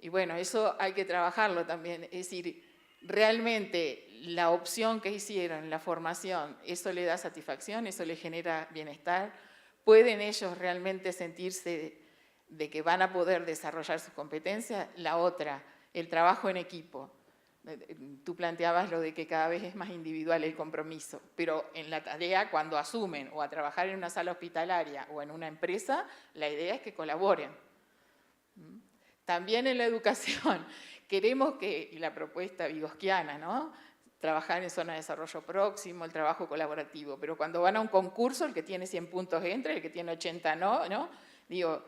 S5: Y bueno, eso hay que trabajarlo también. Es decir, realmente la opción que hicieron, la formación, ¿eso le da satisfacción? ¿Eso le genera bienestar? ¿Pueden ellos realmente sentirse de que van a poder desarrollar sus competencias? La otra, el trabajo en equipo. Tú planteabas lo de que cada vez es más individual el compromiso, pero en la tarea, cuando asumen o a trabajar en una sala hospitalaria o en una empresa, la idea es que colaboren. También en la educación, queremos que, y la propuesta vygotsquiana, ¿no? Trabajar en zona de desarrollo próximo, el trabajo colaborativo, pero cuando van a un concurso, el que tiene 100 puntos entra, el que tiene 80 no. Digo,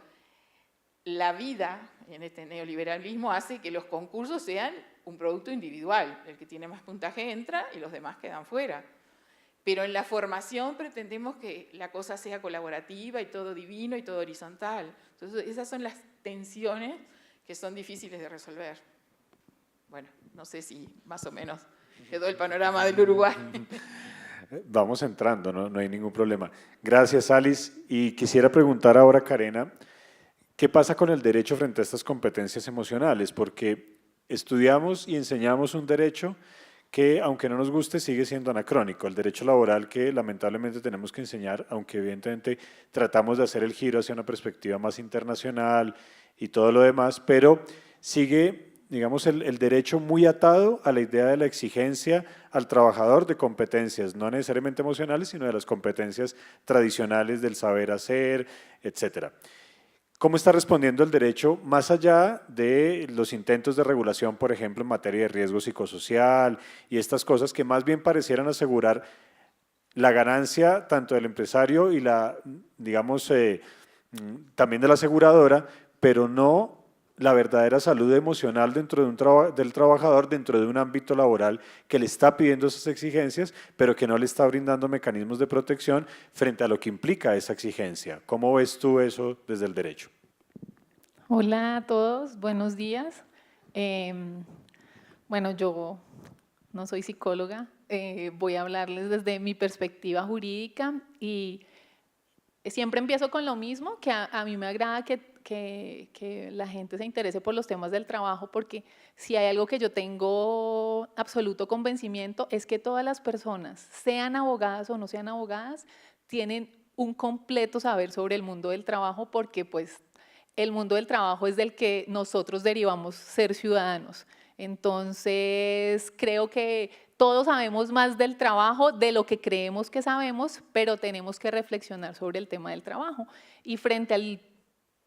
S5: la vida en este neoliberalismo hace que los concursos sean un producto individual. El que tiene más puntaje entra y los demás quedan fuera. Pero en la formación pretendemos que la cosa sea colaborativa y todo divino y todo horizontal. Entonces esas son las tensiones que son difíciles de resolver. Bueno, no sé si más o menos quedó el panorama del Uruguay.
S2: Vamos entrando, no hay ningún problema. Gracias, Alice. Y quisiera preguntar ahora, Carena, ¿qué pasa con el derecho frente a estas competencias emocionales? Porque estudiamos y enseñamos un derecho que, aunque no nos guste, sigue siendo anacrónico. El derecho laboral que lamentablemente tenemos que enseñar, aunque evidentemente tratamos de hacer el giro hacia una perspectiva más internacional y todo lo demás, pero sigue, digamos, el derecho muy atado a la idea de la exigencia al trabajador de competencias, no necesariamente emocionales, sino de las competencias tradicionales del saber hacer, etcétera. ¿Cómo está respondiendo el derecho más allá de los intentos de regulación, por ejemplo, en materia de riesgo psicosocial y estas cosas que más bien parecieran asegurar la ganancia tanto del empresario y la, digamos, también de la aseguradora, pero no la verdadera salud emocional dentro de del trabajador, dentro de un ámbito laboral que le está pidiendo esas exigencias, pero que no le está brindando mecanismos de protección frente a lo que implica esa exigencia. ¿Cómo ves tú eso desde el derecho?
S6: Hola a todos, buenos días. Bueno, yo no soy psicóloga, voy a hablarles desde mi perspectiva jurídica y siempre empiezo con lo mismo, que a mí me agrada que la gente se interese por los temas del trabajo, porque si hay algo que yo tengo absoluto convencimiento es que todas las personas, sean abogadas o no sean abogadas, tienen un completo saber sobre el mundo del trabajo, porque pues el mundo del trabajo es del que nosotros derivamos ser ciudadanos. Entonces, creo que todos sabemos más del trabajo de lo que creemos que sabemos, pero tenemos que reflexionar sobre el tema del trabajo. Y frente al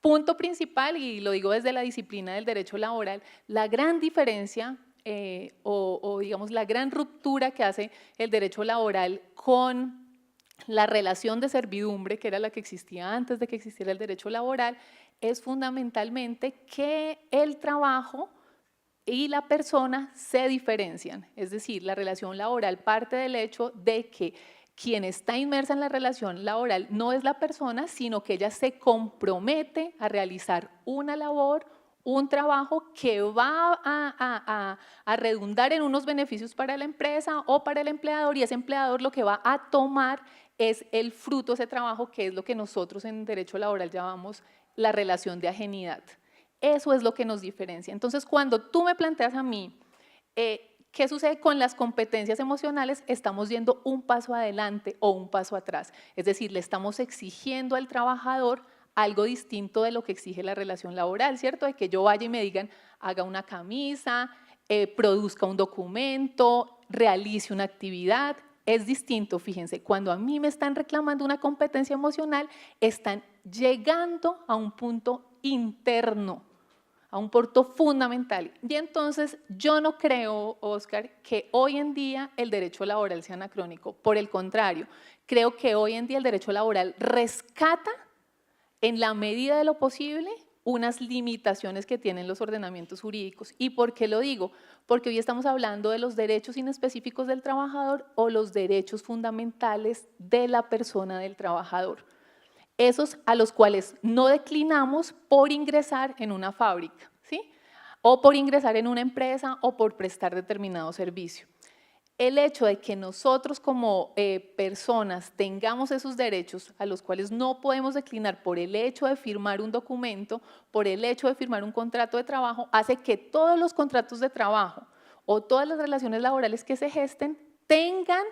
S6: punto principal, y lo digo desde la disciplina del derecho laboral, la gran diferencia o digamos la gran ruptura que hace el derecho laboral con la relación de servidumbre, que era la que existía antes de que existiera el derecho laboral, es fundamentalmente que el trabajo y la persona se diferencian. Es decir, la relación laboral parte del hecho de que quien está inmersa en la relación laboral no es la persona, sino que ella se compromete a realizar una labor, un trabajo que va a redundar en unos beneficios para la empresa o para el empleador, y ese empleador lo que va a tomar es el fruto de ese trabajo, que es lo que nosotros en derecho laboral llamamos la relación de ajenidad. Eso es lo que nos diferencia. Entonces, cuando tú me planteas a mí, ¿qué sucede con las competencias emocionales? Estamos yendo un paso adelante o un paso atrás. Es decir, le estamos exigiendo al trabajador algo distinto de lo que exige la relación laboral, ¿cierto? De que yo vaya y me digan, haga una camisa, produzca un documento, realice una actividad. Es distinto, fíjense, cuando a mí me están reclamando una competencia emocional, están llegando a un punto interno, a un punto fundamental. Y entonces yo no creo, Oscar, que hoy en día el derecho laboral sea anacrónico. Por el contrario, creo que hoy en día el derecho laboral rescata en la medida de lo posible unas limitaciones que tienen los ordenamientos jurídicos. ¿Y por qué lo digo? Porque hoy estamos hablando de los derechos inespecíficos del trabajador o los derechos fundamentales de la persona del trabajador. Esos a los cuales no declinamos por ingresar en una fábrica, ¿sí? O por ingresar en una empresa o por prestar determinado servicio. El hecho de que nosotros como personas tengamos esos derechos a los cuales no podemos declinar por el hecho de firmar un documento, por el hecho de firmar un contrato de trabajo, hace que todos los contratos de trabajo o todas las relaciones laborales que se gesten tengan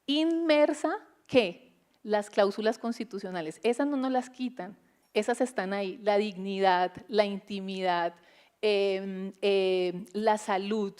S6: inmersa, ¿qué? Las cláusulas constitucionales. Esas no nos las quitan, esas están ahí, la dignidad, la intimidad, la salud,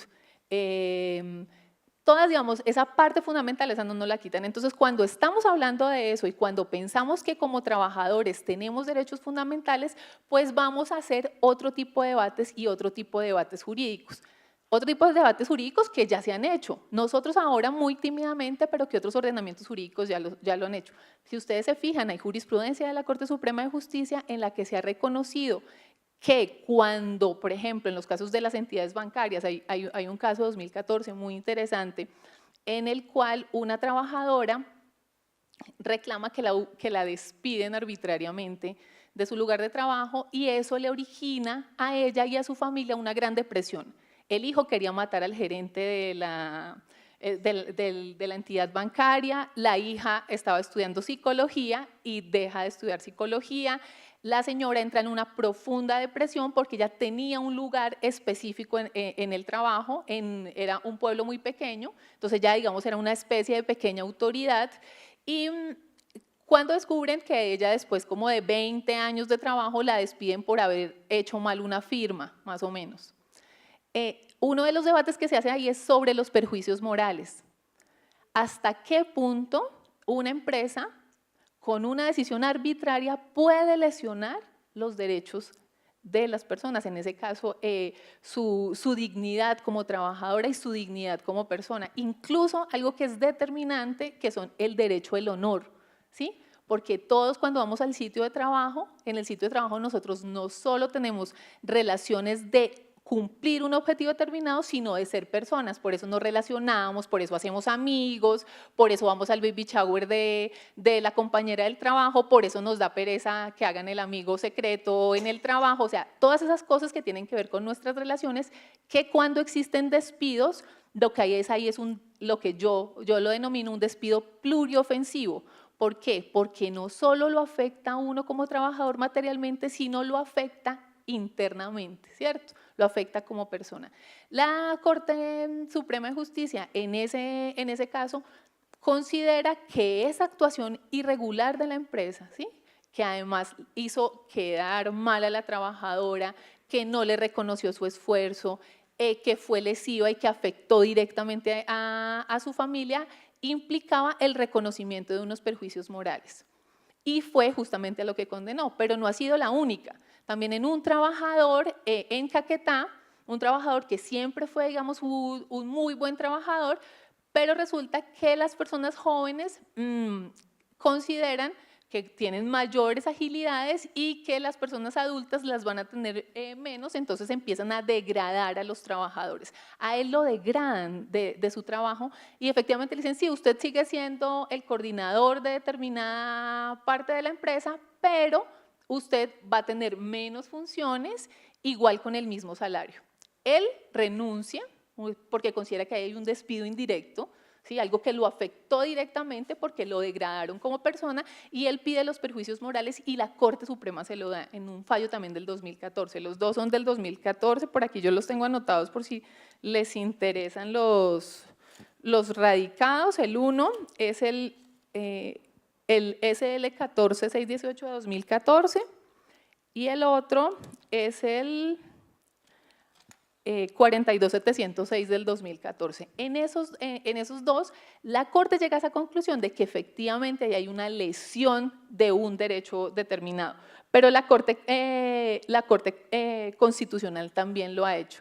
S6: todas, digamos, esa parte fundamental, esa no nos la quitan. Entonces, cuando estamos hablando de eso y cuando pensamos que como trabajadores tenemos derechos fundamentales, pues vamos a hacer otro tipo de debates y otro tipo de debates jurídicos. Otro tipo de debates jurídicos que ya se han hecho. Nosotros ahora muy tímidamente, pero que otros ordenamientos jurídicos ya lo han hecho. Si ustedes se fijan, hay jurisprudencia de la Corte Suprema de Justicia en la que se ha reconocido que cuando, por ejemplo, en los casos de las entidades bancarias, hay un caso de 2014 muy interesante, en el cual una trabajadora reclama que la despiden arbitrariamente de su lugar de trabajo y eso le origina a ella y a su familia una gran depresión. El hijo quería matar al gerente de la entidad bancaria, la hija estaba estudiando psicología y deja de estudiar psicología. La señora entra en una profunda depresión porque ya tenía un lugar específico en el trabajo, era un pueblo muy pequeño, entonces ya digamos era una especie de pequeña autoridad y cuando descubren que ella después como de 20 años de trabajo la despiden por haber hecho mal una firma, más o menos. Uno de los debates que se hace ahí es sobre los perjuicios morales. ¿Hasta qué punto una empresa con una decisión arbitraria puede lesionar los derechos de las personas, en ese caso su dignidad como trabajadora y su dignidad como persona. Incluso algo que es determinante, que son el derecho al honor, ¿sí? Porque todos cuando vamos al sitio de trabajo, en el sitio de trabajo nosotros no solo tenemos relaciones de cumplir un objetivo determinado, sino de ser personas, por eso nos relacionamos, por eso hacemos amigos, por eso vamos al baby shower de la compañera del trabajo, por eso nos da pereza que hagan el amigo secreto en el trabajo, o sea, todas esas cosas que tienen que ver con nuestras relaciones, que cuando existen despidos, lo que hay es lo que yo lo denomino un despido pluriofensivo. ¿Por qué? Porque no solo lo afecta a uno como trabajador materialmente, sino lo afecta internamente, ¿cierto? Lo afecta como persona. La Corte Suprema de Justicia en ese caso considera que esa actuación irregular de la empresa, ¿sí? Que además hizo quedar mal a la trabajadora, que no le reconoció su esfuerzo, que fue lesiva y que afectó directamente a su familia, implicaba el reconocimiento de unos perjuicios morales. Y fue justamente a lo que condenó, pero no ha sido la única. También en un trabajador en Caquetá, un trabajador que siempre fue, digamos, un muy buen trabajador, pero resulta que las personas jóvenes consideran que tienen mayores agilidades y que las personas adultas las van a tener menos, entonces empiezan a degradar a los trabajadores. A él lo degradan de su trabajo y efectivamente le dicen, sí, usted sigue siendo el coordinador de determinada parte de la empresa, pero usted va a tener menos funciones, igual con el mismo salario. Él renuncia porque considera que hay un despido indirecto, ¿sí? Algo que lo afectó directamente porque lo degradaron como persona y él pide los perjuicios morales y la Corte Suprema se lo da en un fallo también del 2014. Los dos son del 2014, por aquí yo los tengo anotados por si les interesan los radicados. El uno es el SL 14618 de 2014 y el otro es el 42706 del 2014. En esos dos, la Corte llega a esa conclusión de que efectivamente hay una lesión de un derecho determinado, pero la Corte Constitucional también lo ha hecho.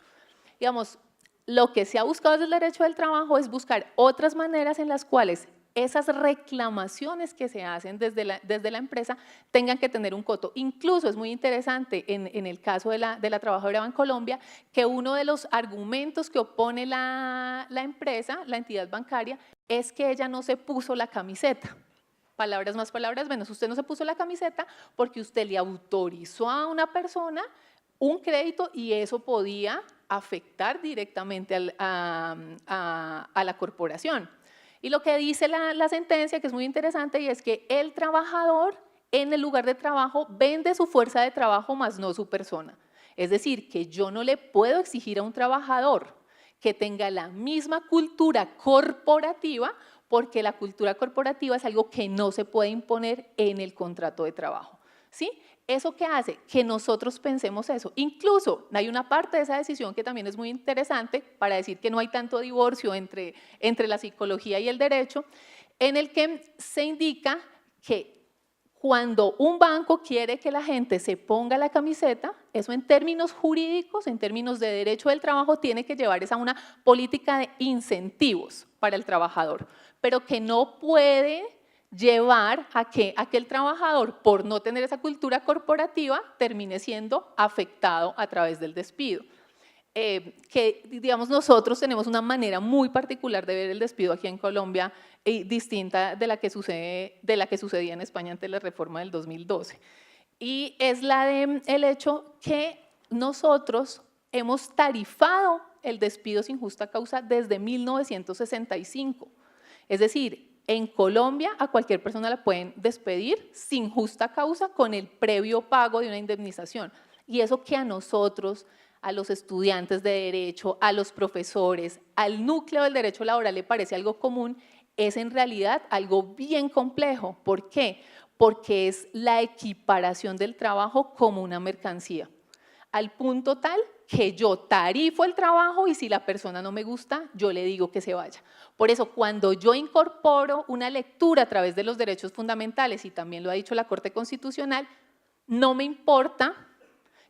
S6: Digamos, lo que se ha buscado desde el derecho del trabajo es buscar otras maneras en las cuales esas reclamaciones que se hacen desde la empresa tengan que tener un coto. Incluso es muy interesante en el caso de la trabajadora Bancolombia que uno de los argumentos que opone la empresa, la entidad bancaria, es que ella no se puso la camiseta. Palabras más, palabras menos. Usted no se puso la camiseta porque usted le autorizó a una persona un crédito y eso podía afectar directamente a la corporación. Y lo que dice la sentencia, que es muy interesante, y es que el trabajador en el lugar de trabajo vende su fuerza de trabajo más no su persona. Es decir, que yo no le puedo exigir a un trabajador que tenga la misma cultura corporativa, porque la cultura corporativa es algo que no se puede imponer en el contrato de trabajo, ¿sí? ¿Eso qué hace? Que nosotros pensemos eso. Incluso hay una parte de esa decisión que también es muy interesante para decir que no hay tanto divorcio entre la psicología y el derecho, en el que se indica que cuando un banco quiere que la gente se ponga la camiseta, eso en términos jurídicos, en términos de derecho del trabajo, tiene que llevar a una política de incentivos para el trabajador, pero que no puede llevar a que el trabajador, por no tener esa cultura corporativa, termine siendo afectado a través del despido. Que, digamos, nosotros tenemos una manera muy particular de ver el despido aquí en Colombia, distinta de la que sucedía en España ante la reforma del 2012. Y es el hecho que nosotros hemos tarifado el despido sin justa causa desde 1965. Es decir, en Colombia a cualquier persona la pueden despedir sin justa causa con el previo pago de una indemnización. Y eso que a nosotros, a los estudiantes de derecho, a los profesores, al núcleo del derecho laboral le parece algo común, es en realidad algo bien complejo. ¿Por qué? Porque es la equiparación del trabajo como una mercancía, al punto tal que yo tarifo el trabajo y si la persona no me gusta, yo le digo que se vaya. Por eso, cuando yo incorporo una lectura a través de los derechos fundamentales, y también lo ha dicho la Corte Constitucional, no me importa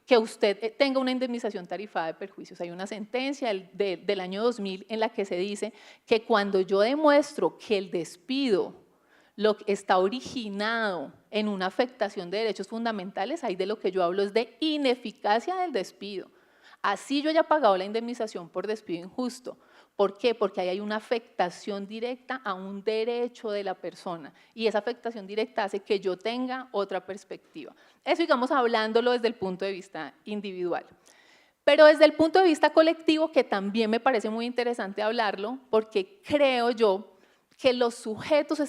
S6: que usted tenga una indemnización tarifada de perjuicios. Hay una sentencia del año 2000 en la que se dice que cuando yo demuestro que el despido está originado en una afectación de derechos fundamentales, ahí de lo que yo hablo es de ineficacia del despido. Así yo haya pagado la indemnización por despido injusto. ¿Por qué? Porque ahí hay una afectación directa a un derecho de la persona y esa afectación directa hace que yo tenga otra perspectiva. Eso, digamos, hablándolo desde el punto de vista individual. Pero desde el punto de vista colectivo, que también me parece muy interesante hablarlo, porque creo yo que los sujetos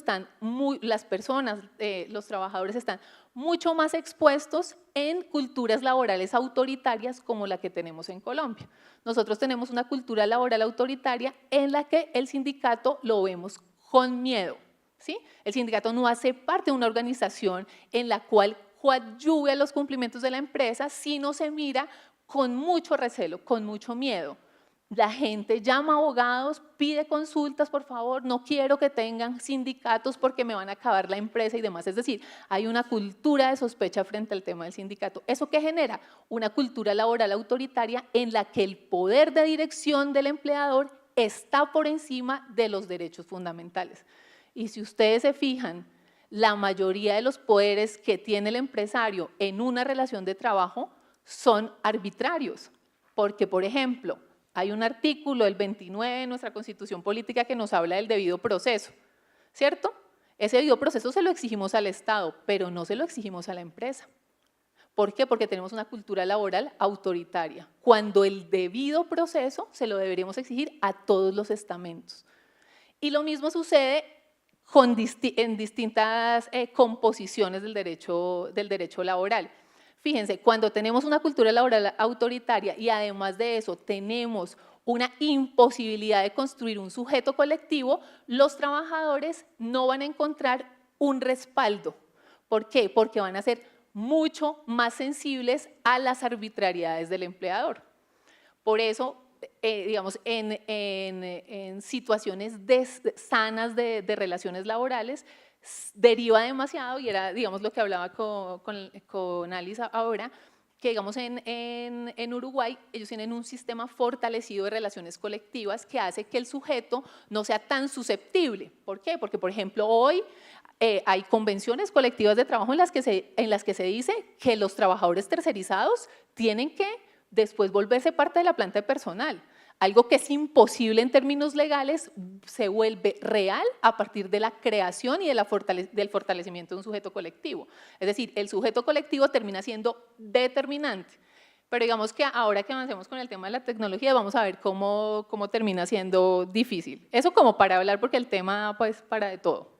S6: las personas, los trabajadores están mucho más expuestos en culturas laborales autoritarias como la que tenemos en Colombia. Nosotros tenemos una cultura laboral autoritaria en la que el sindicato lo vemos con miedo, ¿sí? El sindicato no hace parte de una organización en la cual coadyuve a los cumplimientos de la empresa, sino se mira con mucho recelo, con mucho miedo. La gente llama a abogados, pide consultas, por favor, no quiero que tengan sindicatos porque me van a acabar la empresa y demás. Es decir, hay una cultura de sospecha frente al tema del sindicato. ¿Eso qué genera? Una cultura laboral autoritaria en la que el poder de dirección del empleador está por encima de los derechos fundamentales. Y si ustedes se fijan, la mayoría de los poderes que tiene el empresario en una relación de trabajo son arbitrarios. Porque, por ejemplo, hay un artículo, el 29 de nuestra Constitución Política, que nos habla del debido proceso, ¿cierto? Ese debido proceso se lo exigimos al Estado, pero no se lo exigimos a la empresa. ¿Por qué? Porque tenemos una cultura laboral autoritaria, cuando el debido proceso se lo deberíamos exigir a todos los estamentos. Y lo mismo sucede en distintas composiciones del derecho laboral. Fíjense, cuando tenemos una cultura laboral autoritaria y además de eso tenemos una imposibilidad de construir un sujeto colectivo, los trabajadores no van a encontrar un respaldo. ¿Por qué? Porque van a ser mucho más sensibles a las arbitrariedades del empleador. Por eso, digamos, en situaciones sanas de relaciones laborales, deriva demasiado, y era, digamos, lo que hablaba con Alice ahora, que digamos en Uruguay ellos tienen un sistema fortalecido de relaciones colectivas que hace que el sujeto no sea tan susceptible. ¿Por qué? Porque, por ejemplo, hoy hay convenciones colectivas de trabajo en las que se dice que los trabajadores tercerizados tienen que después volverse parte de la planta de personal. Algo que es imposible en términos legales se vuelve real a partir de la creación y del fortalecimiento de un sujeto colectivo. Es decir, el sujeto colectivo termina siendo determinante. Pero digamos que ahora que avancemos con el tema de la tecnología, vamos a ver cómo termina siendo difícil. Eso como para hablar, porque el tema pues para de todo.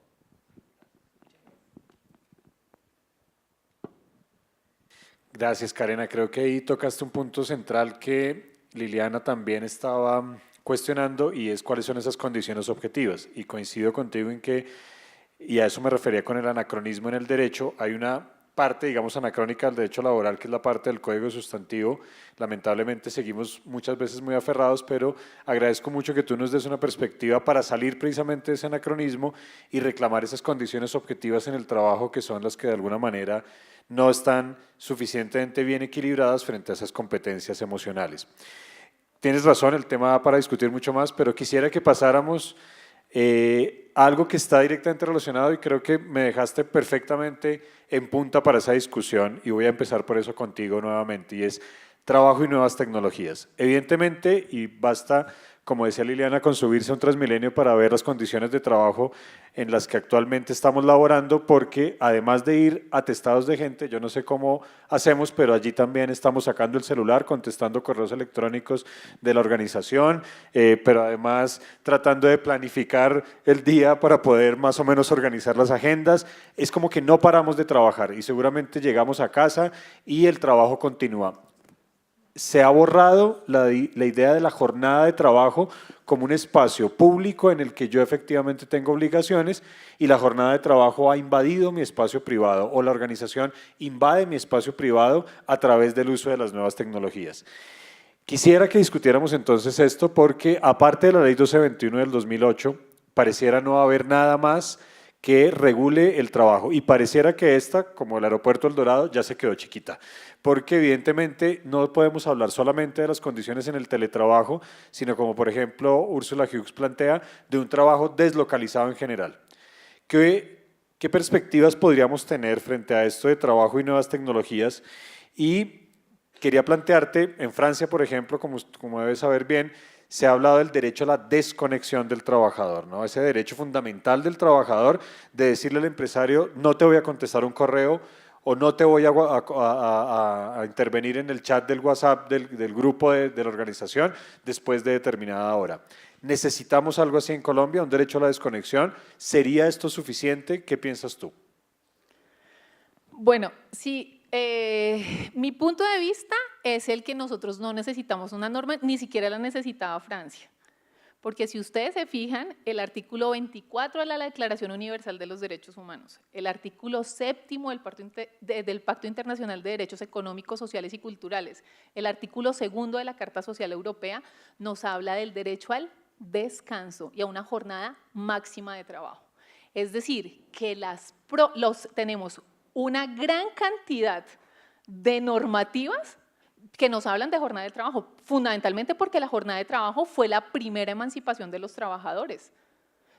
S2: Gracias, Karena. Creo que ahí tocaste un punto central que Liliana también estaba cuestionando, y es cuáles son esas condiciones objetivas. Y coincido contigo en que, y a eso me refería con el anacronismo en el derecho, hay una parte, digamos, anacrónica del derecho laboral, que es la parte del código sustantivo. Lamentablemente seguimos muchas veces muy aferrados, pero agradezco mucho que tú nos des una perspectiva para salir precisamente de ese anacronismo y reclamar esas condiciones objetivas en el trabajo, que son las que de alguna manera no están suficientemente bien equilibradas frente a esas competencias emocionales. Tienes razón, el tema da para discutir mucho más, pero quisiera que pasáramos a algo que está directamente relacionado, y creo que me dejaste perfectamente en punta para esa discusión, y voy a empezar por eso contigo nuevamente, y es trabajo y nuevas tecnologías. Evidentemente, y basta, como decía Liliana, con subirse a un Transmilenio para ver las condiciones de trabajo en las que actualmente estamos laborando, porque además de ir atestados de gente, yo no sé cómo hacemos, pero allí también estamos sacando el celular, contestando correos electrónicos de la organización, pero además tratando de planificar el día para poder más o menos organizar las agendas. Es como que no paramos de trabajar y seguramente llegamos a casa y el trabajo continúa. Se ha borrado la idea de la jornada de trabajo como un espacio público en el que yo efectivamente tengo obligaciones, y la jornada de trabajo ha invadido mi espacio privado, o la organización invade mi espacio privado a través del uso de las nuevas tecnologías. Quisiera que discutiéramos entonces esto, porque aparte de la ley 1221 del 2008, pareciera no haber nada más que regule el trabajo, y pareciera que esta, como el aeropuerto El Dorado, ya se quedó chiquita, porque evidentemente no podemos hablar solamente de las condiciones en el teletrabajo, sino como por ejemplo Ursula Hughes plantea, de un trabajo deslocalizado en general. ¿Qué perspectivas podríamos tener frente a esto de trabajo y nuevas tecnologías? Y quería plantearte, en Francia, por ejemplo, como debes saber bien, se ha hablado del derecho a la desconexión del trabajador, ¿no? Ese derecho fundamental del trabajador de decirle al empresario, no te voy a contestar un correo o no te voy a intervenir en el chat del WhatsApp del grupo de la organización después de determinada hora. ¿Necesitamos algo así en Colombia, un derecho a la desconexión? ¿Sería esto suficiente? ¿Qué piensas tú?
S6: Bueno, sí, mi punto de vista es el que nosotros no necesitamos una norma, ni siquiera la necesitaba Francia. Porque si ustedes se fijan, el artículo 24 de la Declaración Universal de los Derechos Humanos, el artículo 7º del Pacto Internacional de Derechos Económicos, Sociales y Culturales, el artículo 2º de la Carta Social Europea, nos habla del derecho al descanso y a una jornada máxima de trabajo. Es decir, que tenemos una gran cantidad de normativas que nos hablan de jornada de trabajo, fundamentalmente porque la jornada de trabajo fue la primera emancipación de los trabajadores.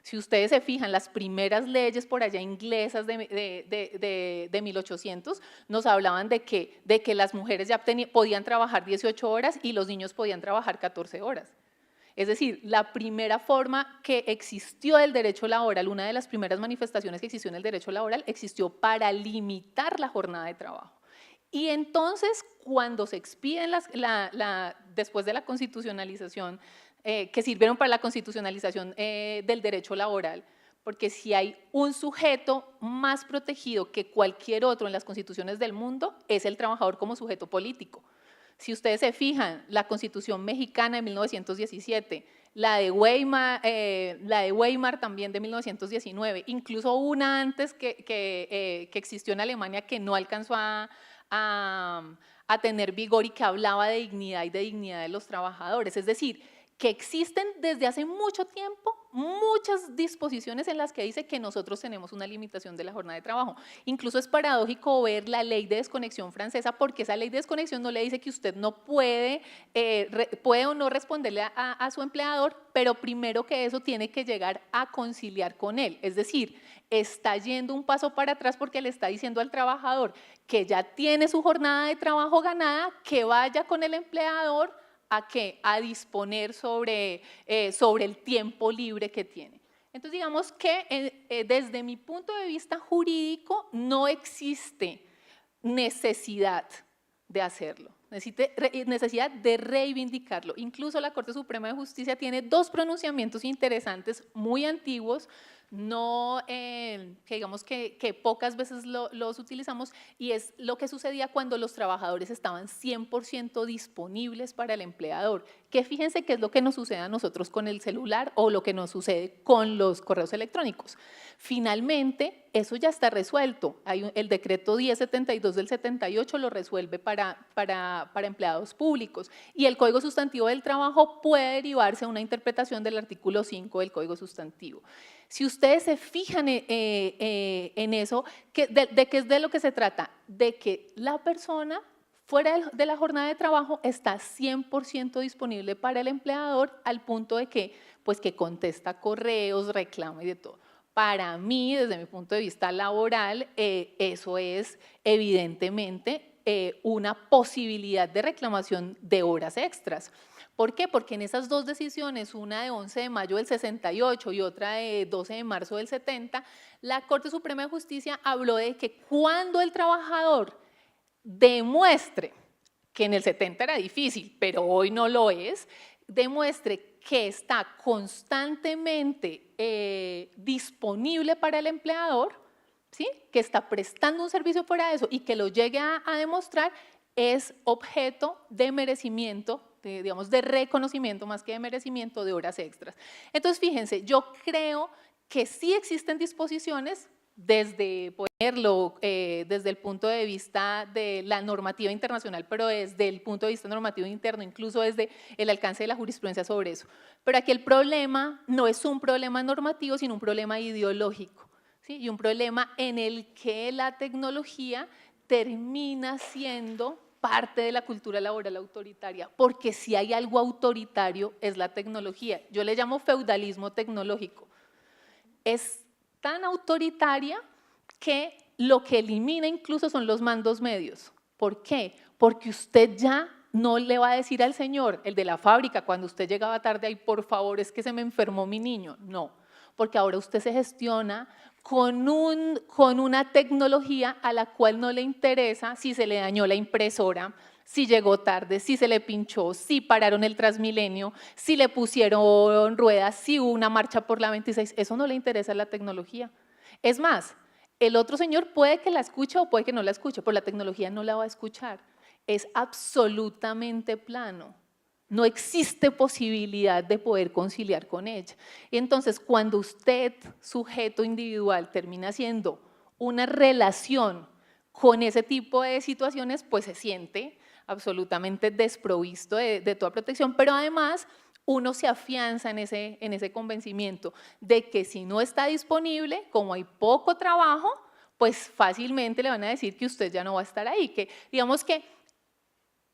S6: Si ustedes se fijan, las primeras leyes por allá inglesas de 1800 nos hablaban de que las mujeres ya podían trabajar 18 horas y los niños podían trabajar 14 horas. Es decir, la primera forma que existió del derecho laboral, una de las primeras manifestaciones que existió en el derecho laboral, existió para limitar la jornada de trabajo. Y entonces, cuando se expiden después de la constitucionalización, que sirvieron para la constitucionalización del derecho laboral, porque si hay un sujeto más protegido que cualquier otro en las constituciones del mundo, es el trabajador como sujeto político. Si ustedes se fijan, la Constitución mexicana de 1917, la de Weimar también de 1919, incluso una antes que existió en Alemania que no alcanzó a tener vigor y que hablaba de dignidad y de dignidad de los trabajadores. Es decir, que existen desde hace mucho tiempo muchas disposiciones en las que dice que nosotros tenemos una limitación de la jornada de trabajo. Incluso es paradójico ver la ley de desconexión francesa, porque esa ley de desconexión no le dice que usted no puede o no responderle a su empleador, pero primero que eso tiene que llegar a conciliar con él. Es decir, está yendo un paso para atrás porque le está diciendo al trabajador que ya tiene su jornada de trabajo ganada, que vaya con el empleador a disponer sobre el tiempo libre que tiene. Entonces, digamos que desde mi punto de vista jurídico no existe necesidad de hacerlo, necesidad de reivindicarlo. Incluso la Corte Suprema de Justicia tiene dos pronunciamientos interesantes, muy antiguos, que digamos que pocas veces los utilizamos, y es lo que sucedía cuando los trabajadores estaban 100% disponibles para el empleador, que fíjense qué es lo que nos sucede a nosotros con el celular o lo que nos sucede con los correos electrónicos. Finalmente, eso ya está resuelto. El decreto 1072 del 78 lo resuelve para empleados públicos, y el Código Sustantivo del Trabajo puede derivarse a una interpretación del artículo 5 del Código Sustantivo. Si ustedes se fijan en eso, ¿de qué es de lo que se trata? De que la persona fuera de la jornada de trabajo está 100% disponible para el empleador, al punto de que contesta correos, reclama y de todo. Para mí, desde mi punto de vista laboral, eso es evidentemente una posibilidad de reclamación de horas extras. ¿Por qué? Porque en esas dos decisiones, una de 11 de mayo del 68 y otra de 12 de marzo del 70, la Corte Suprema de Justicia habló de que cuando el trabajador demuestre, que en el 70 era difícil, pero hoy no lo es, demuestre que está constantemente disponible para el empleador, ¿sí? Que está prestando un servicio fuera de eso y que lo llegue a demostrar, es objeto de merecimiento, digamos, de reconocimiento más que de merecimiento de horas extras. Entonces, fíjense, yo creo que sí existen disposiciones desde ponerlo desde el punto de vista de la normativa internacional, pero desde el punto de vista normativo interno, incluso desde el alcance de la jurisprudencia sobre eso. Pero aquí el problema no es un problema normativo, sino un problema ideológico, ¿sí? Y un problema en el que la tecnología termina siendo parte de la cultura laboral autoritaria, porque si hay algo autoritario es la tecnología. Yo le llamo feudalismo tecnológico. Es tan autoritaria que lo que elimina incluso son los mandos medios. ¿Por qué? Porque usted ya no le va a decir al señor, el de la fábrica, cuando usted llegaba tarde, ay, por favor, es que se me enfermó mi niño. No, porque ahora usted se gestiona con una tecnología a la cual no le interesa si se le dañó la impresora, si llegó tarde, si se le pinchó, si pararon el Transmilenio, si le pusieron ruedas, si hubo una marcha por la 26. Eso no le interesa a la tecnología. Es más, el otro señor puede que la escuche o puede que no la escuche, pero la tecnología no la va a escuchar. Es absolutamente plano. No existe posibilidad de poder conciliar con ella. Y entonces, cuando usted, sujeto individual, termina haciendo una relación con ese tipo de situaciones, pues se siente absolutamente desprovisto de toda protección, pero además uno se afianza en ese convencimiento de que si no está disponible, como hay poco trabajo, pues fácilmente le van a decir que usted ya no va a estar ahí, que digamos que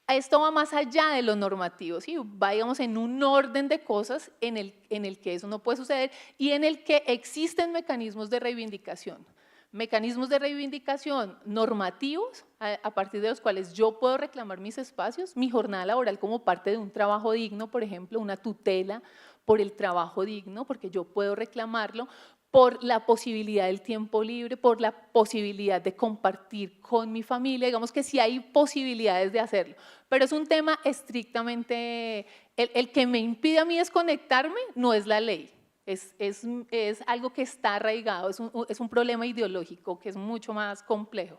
S6: esto va más allá de lo normativo, ¿sí? Va, digamos, en un orden de cosas en el que eso no puede suceder y en el que existen mecanismos de reivindicación normativos a partir de los cuales yo puedo reclamar mis espacios, mi jornada laboral como parte de un trabajo digno, por ejemplo, una tutela por el trabajo digno, porque yo puedo reclamarlo, por la posibilidad del tiempo libre, por la posibilidad de compartir con mi familia, digamos que sí hay posibilidades de hacerlo, pero es un tema estrictamente, el que me impide a mí desconectarme no es la ley, es algo que está arraigado, es un problema ideológico que es mucho más complejo.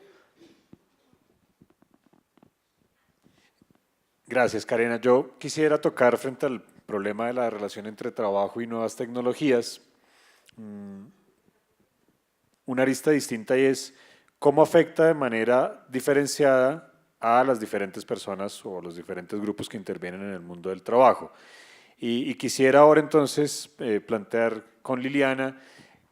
S2: Gracias, Karina. Yo quisiera tocar frente al problema de la relación entre trabajo y nuevas tecnologías una arista distinta y es cómo afecta de manera diferenciada a las diferentes personas o los diferentes grupos que intervienen en el mundo del trabajo. Y quisiera ahora entonces plantear con Liliana,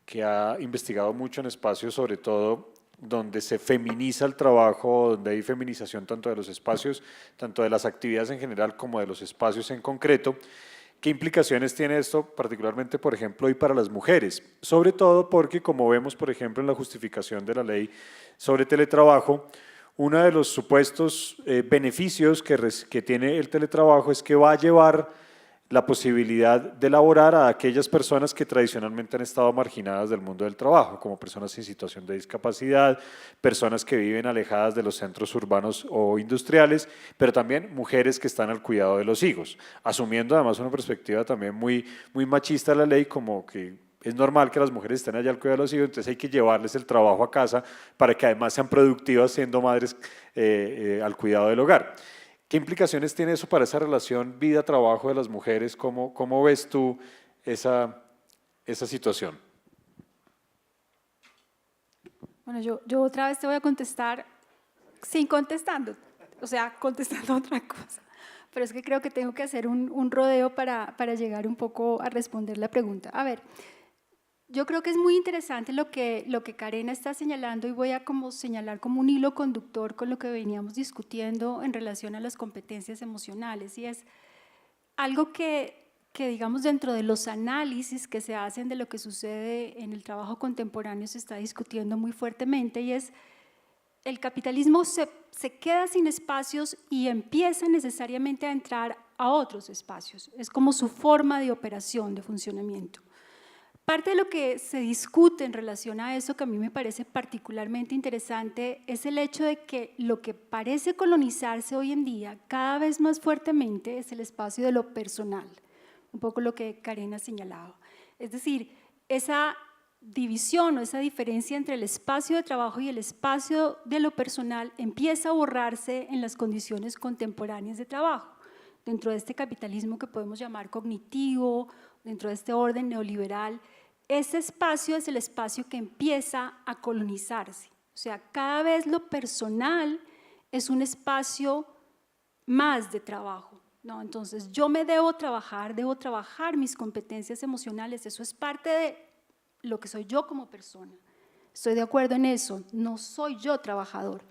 S2: que ha investigado mucho en espacios, sobre todo donde se feminiza el trabajo, donde hay feminización tanto de los espacios, tanto de las actividades en general como de los espacios en concreto. ¿Qué implicaciones tiene esto, particularmente, por ejemplo, hoy para las mujeres? Sobre todo porque, como vemos, por ejemplo, en la justificación de la ley sobre teletrabajo, uno de los supuestos beneficios que tiene el teletrabajo es que va a llevar la posibilidad de laborar a aquellas personas que tradicionalmente han estado marginadas del mundo del trabajo, como personas en situación de discapacidad, personas que viven alejadas de los centros urbanos o industriales, pero también mujeres que están al cuidado de los hijos, asumiendo además una perspectiva también muy machista de la ley, como que es normal que las mujeres estén allá al cuidado de los hijos, entonces hay que llevarles el trabajo a casa para que además sean productivas siendo madres al cuidado del hogar. ¿Qué implicaciones tiene eso para esa relación vida-trabajo de las mujeres? ¿Cómo ves tú esa situación?
S4: Bueno, yo otra vez te voy a contestar sin contestando, o sea, contestando otra cosa. Pero es que creo que tengo que hacer un rodeo para llegar un poco a responder la pregunta. A ver, yo creo que es muy interesante lo que Karina está señalando y voy a señalar como un hilo conductor con lo que veníamos discutiendo en relación a las competencias emocionales y es algo que digamos dentro de los análisis que se hacen de lo que sucede en el trabajo contemporáneo se está discutiendo muy fuertemente y es el capitalismo se queda sin espacios y empieza necesariamente a entrar a otros espacios. Es como su forma de operación, de funcionamiento. Parte de lo que se discute en relación a eso, que a mí me parece particularmente interesante, es el hecho de que lo que parece colonizarse hoy en día cada vez más fuertemente es el espacio de lo personal, un poco lo que Karina ha señalado. Es decir, esa división o esa diferencia entre el espacio de trabajo y el espacio de lo personal empieza a borrarse en las condiciones contemporáneas de trabajo, dentro de este capitalismo que podemos llamar cognitivo, dentro de este orden neoliberal. Ese espacio es el espacio que empieza a colonizarse, o sea, cada vez lo personal es un espacio más de trabajo, ¿no? Entonces yo me debo trabajar mis competencias emocionales, eso es parte de lo que soy yo como persona. Estoy de acuerdo en eso, no soy yo trabajador.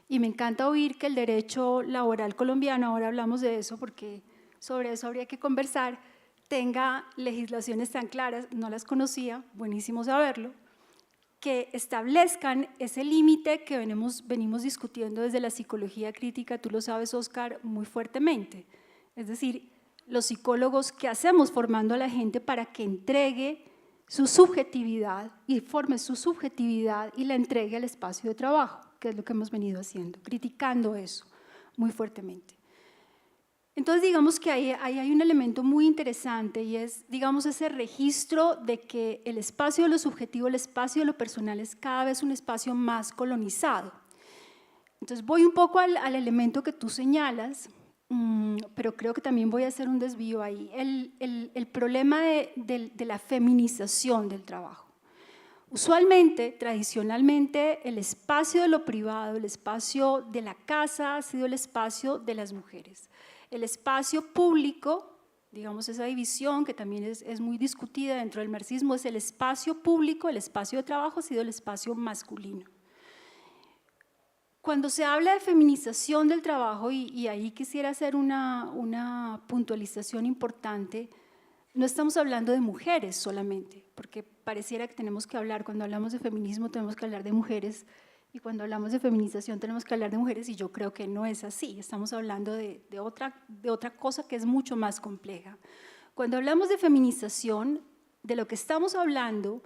S4: Y me encanta oír que el derecho laboral colombiano, ahora hablamos de eso porque sobre eso habría que conversar, tenga legislaciones tan claras, no las conocía, buenísimo saberlo, que establezcan ese límite que venimos discutiendo desde la psicología crítica, tú lo sabes, Oscar, muy fuertemente. Es decir, los psicólogos, ¿qué hacemos formando a la gente para que entregue su subjetividad y forme su subjetividad y la entregue al espacio de trabajo, que es lo que hemos venido haciendo, criticando eso muy fuertemente? Entonces, digamos que ahí hay un elemento muy interesante y es, digamos, ese registro de que el espacio de lo subjetivo, el espacio de lo personal es cada vez un espacio más colonizado. Entonces, voy un poco al elemento que tú señalas, pero creo que también voy a hacer un desvío ahí. El problema de la feminización del trabajo. Usualmente, tradicionalmente, el espacio de lo privado, el espacio de la casa ha sido el espacio de las mujeres. El espacio público, digamos esa división que también es muy discutida dentro del marxismo, es el espacio público, el espacio de trabajo ha sido el espacio masculino. Cuando se habla de feminización del trabajo, y ahí quisiera hacer una puntualización importante, no estamos hablando de mujeres solamente, porque pareciera que tenemos que hablar, cuando hablamos de feminismo tenemos que hablar de mujeres, y cuando hablamos de feminización tenemos que hablar de mujeres, y yo creo que no es así, estamos hablando de otra cosa que es mucho más compleja. Cuando hablamos de feminización, de lo que estamos hablando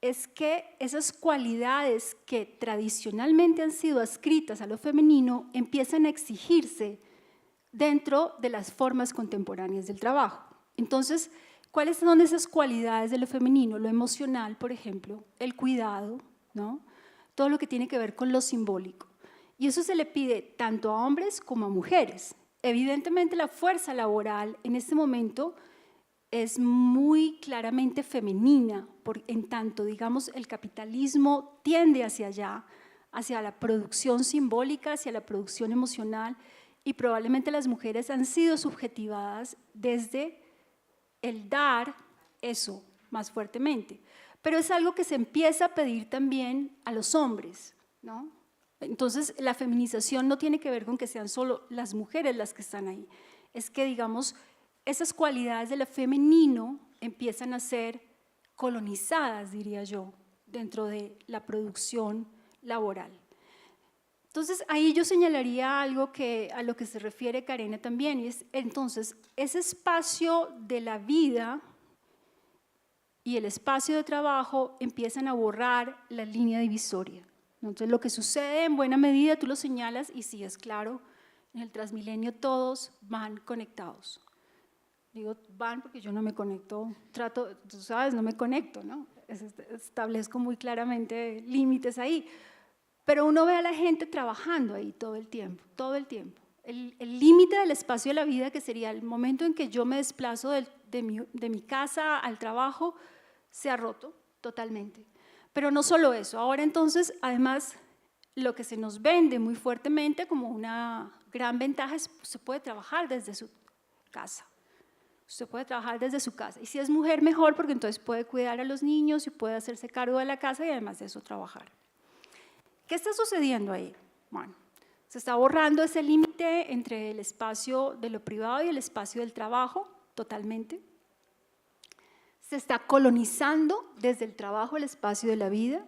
S4: es que esas cualidades que tradicionalmente han sido adscritas a lo femenino empiezan a exigirse dentro de las formas contemporáneas del trabajo. Entonces, ¿cuáles son esas cualidades de lo femenino? Lo emocional, por ejemplo, el cuidado, ¿no? Todo lo que tiene que ver con lo simbólico. Y eso se le pide tanto a hombres como a mujeres. Evidentemente la fuerza laboral en este momento es muy claramente femenina, en tanto, digamos, el capitalismo tiende hacia allá, hacia la producción simbólica, hacia la producción emocional, y probablemente las mujeres han sido subjetivadas desde el dar eso más fuertemente. Pero es algo que se empieza a pedir también a los hombres, ¿no? Entonces, la feminización no tiene que ver con que sean solo las mujeres las que están ahí, es que, digamos, esas cualidades de lo femenino empiezan a ser colonizadas, diría yo, dentro de la producción laboral. Entonces, ahí yo señalaría algo a lo que se refiere Carena también, y es, entonces, ese espacio de la vida y el espacio de trabajo empiezan a borrar la línea divisoria. Entonces, lo que sucede en buena medida, tú lo señalas, y sí, es claro, en el Transmilenio todos van conectados. Digo van porque yo no me conecto, tú sabes, no me conecto, ¿no? Establezco muy claramente límites ahí. Pero uno ve a la gente trabajando ahí todo el tiempo, todo el tiempo. El límite del espacio de la vida, que sería el momento en que yo me desplazo de mi casa al trabajo, se ha roto totalmente. Pero no solo eso, ahora entonces, además, lo que se nos vende muy fuertemente como una gran ventaja es que se puede trabajar desde su casa. Usted puede trabajar desde su casa. Y si es mujer, mejor, porque entonces puede cuidar a los niños y puede hacerse cargo de la casa y además de eso trabajar. ¿Qué está sucediendo ahí? Bueno, se está borrando ese límite entre el espacio de lo privado y el espacio del trabajo, totalmente. Se está colonizando desde el trabajo el espacio de la vida.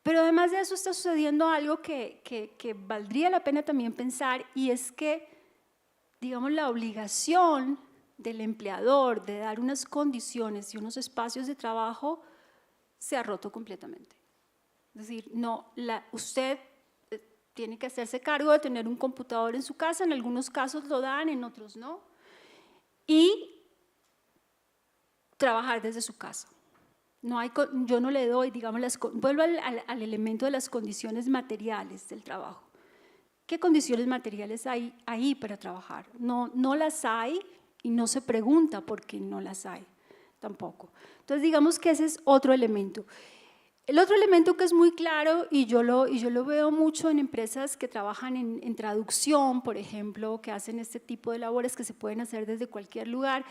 S4: Pero además de eso está sucediendo algo que valdría la pena también pensar, y es que, digamos, la obligación del empleador de dar unas condiciones y unos espacios de trabajo se ha roto completamente. Es decir, no, usted tiene que hacerse cargo de tener un computador en su casa, en algunos casos lo dan, en otros no, y trabajar desde su casa. Yo no le doy, digamos, vuelvo al elemento de las condiciones materiales del trabajo. ¿Qué condiciones materiales hay ahí para trabajar? No las hay, y no se pregunta por qué no las hay tampoco. Entonces, digamos que ese es otro elemento. El otro elemento que es muy claro, y yo lo veo mucho en empresas que trabajan en traducción, por ejemplo, que hacen este tipo de labores que se pueden hacer desde cualquier lugar,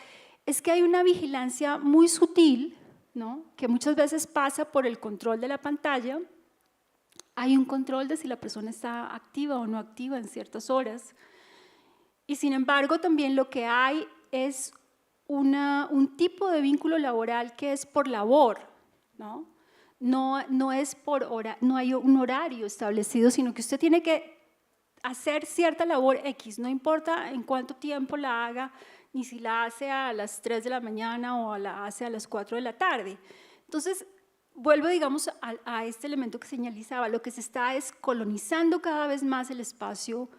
S4: es que hay una vigilancia muy sutil, ¿no? Que muchas veces pasa por el control de la pantalla, hay un control de si la persona está activa o no activa en ciertas horas. Y sin embargo, también lo que hay es un tipo de vínculo laboral que es por labor, ¿no? No es por hora, no hay un horario establecido, sino que usted tiene que hacer cierta labor X, no importa en cuánto tiempo la haga, ni si la hace a las 3 de la mañana o la hace a las 4 de la tarde. Entonces, vuelvo, digamos, a este elemento que señalizaba, lo que se está es colonizando cada vez más el espacio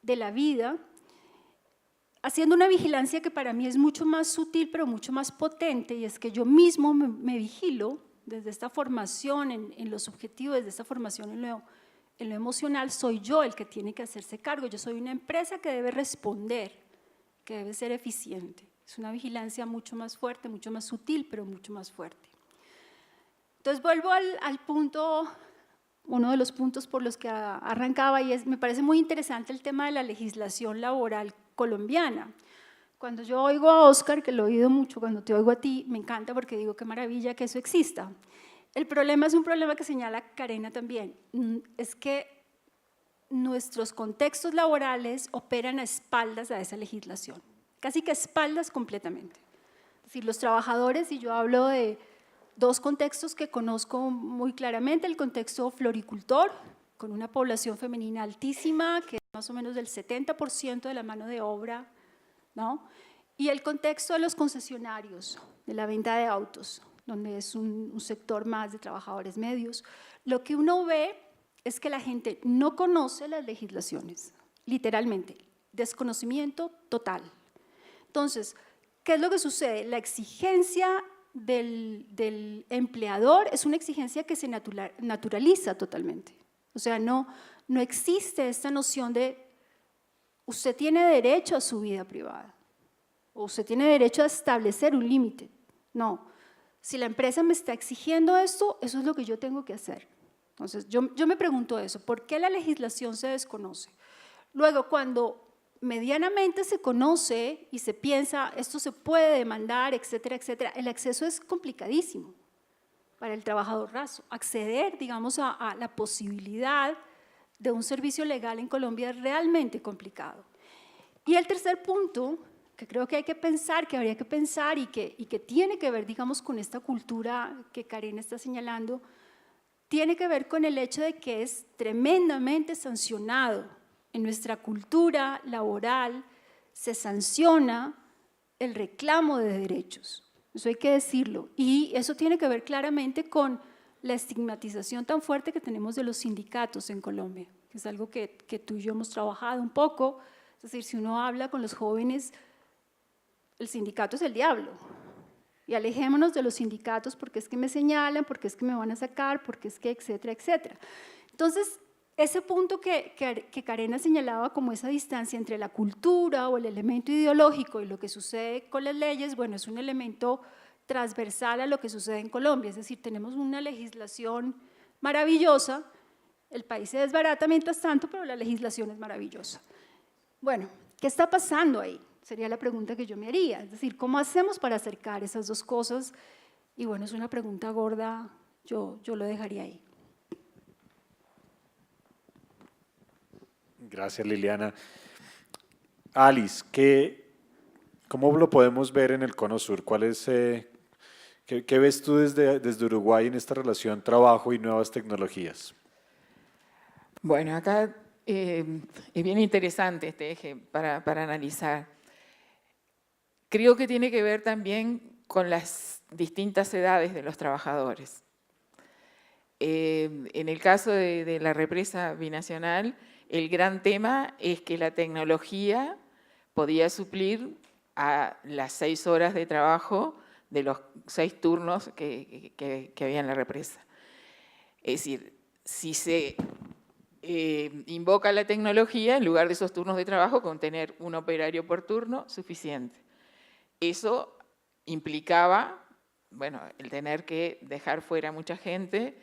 S4: de la vida, haciendo una vigilancia que para mí es mucho más sutil, pero mucho más potente, y es que yo mismo me vigilo desde esta formación en los objetivos, desde esta formación en lo emocional, soy yo el que tiene que hacerse cargo. Yo soy una empresa que debe responder, que debe ser eficiente. Es una vigilancia mucho más fuerte, mucho más sutil, pero mucho más fuerte. Entonces vuelvo al punto, uno de los puntos por los que arrancaba, y me parece muy interesante el tema de la legislación laboral colombiana. Cuando yo oigo a Oscar, que lo he oído mucho, cuando te oigo a ti, me encanta porque digo qué maravilla que eso exista. El problema es un problema que señala Carena también, es que nuestros contextos laborales operan a espaldas a esa legislación, casi que a espaldas completamente. Es decir, los trabajadores, y yo hablo de dos contextos que conozco muy claramente, el contexto floricultor, con una población femenina altísima, que es más o menos del 70% de la mano de obra, ¿no? Y el contexto de los concesionarios, de la venta de autos, donde es un sector más de trabajadores medios. Lo que uno ve es que la gente no conoce las legislaciones, literalmente, desconocimiento total. Entonces, ¿qué es lo que sucede? La exigencia del empleador es una exigencia que se naturaliza totalmente. O sea, no existe esta noción de usted tiene derecho a su vida privada o usted tiene derecho a establecer un límite. No, si la empresa me está exigiendo esto, eso es lo que yo tengo que hacer. Entonces, yo me pregunto eso, ¿por qué la legislación se desconoce? Luego, cuando medianamente se conoce y se piensa, esto se puede demandar, etcétera, etcétera, el acceso es complicadísimo para el trabajador raso. Acceder, digamos, a la posibilidad de un servicio legal en Colombia es realmente complicado. Y el tercer punto, que creo que hay que pensar, que habría que pensar y que tiene que ver, digamos, con esta cultura que Karen está señalando, tiene que ver con el hecho de que es tremendamente sancionado. En nuestra cultura laboral se sanciona el reclamo de derechos, eso hay que decirlo, y eso tiene que ver claramente con la estigmatización tan fuerte que tenemos de los sindicatos en Colombia, que es algo que tú y yo hemos trabajado un poco. Es decir, si uno habla con los jóvenes, el sindicato es el diablo, y alejémonos de los sindicatos porque es que me señalan, porque es que me van a sacar, porque es que etcétera, etcétera. Entonces, ese punto que Carena señalaba como esa distancia entre la cultura o el elemento ideológico y lo que sucede con las leyes, bueno, es un elemento transversal a lo que sucede en Colombia, es decir, tenemos una legislación maravillosa, el país se desbarata mientras tanto, pero la legislación es maravillosa. Bueno, ¿qué está pasando ahí? Sería la pregunta que yo me haría, es decir, ¿cómo hacemos para acercar esas dos cosas? Y bueno, es una pregunta gorda, yo lo dejaría ahí.
S2: Gracias, Liliana. Alice, ¿cómo lo podemos ver en el Cono Sur? ¿Qué ves tú desde Uruguay en esta relación trabajo y nuevas tecnologías?
S5: Bueno, acá es bien interesante este eje para analizar. Creo que tiene que ver también con las distintas edades de los trabajadores. En el caso de la represa binacional, el gran tema es que la tecnología podía suplir a las 6 horas de trabajo de los 6 turnos que había en la represa. Es decir, si se invoca la tecnología, en lugar de esos turnos de trabajo, con tener un operario por turno, suficiente. Eso implicaba, bueno, el tener que dejar fuera a mucha gente.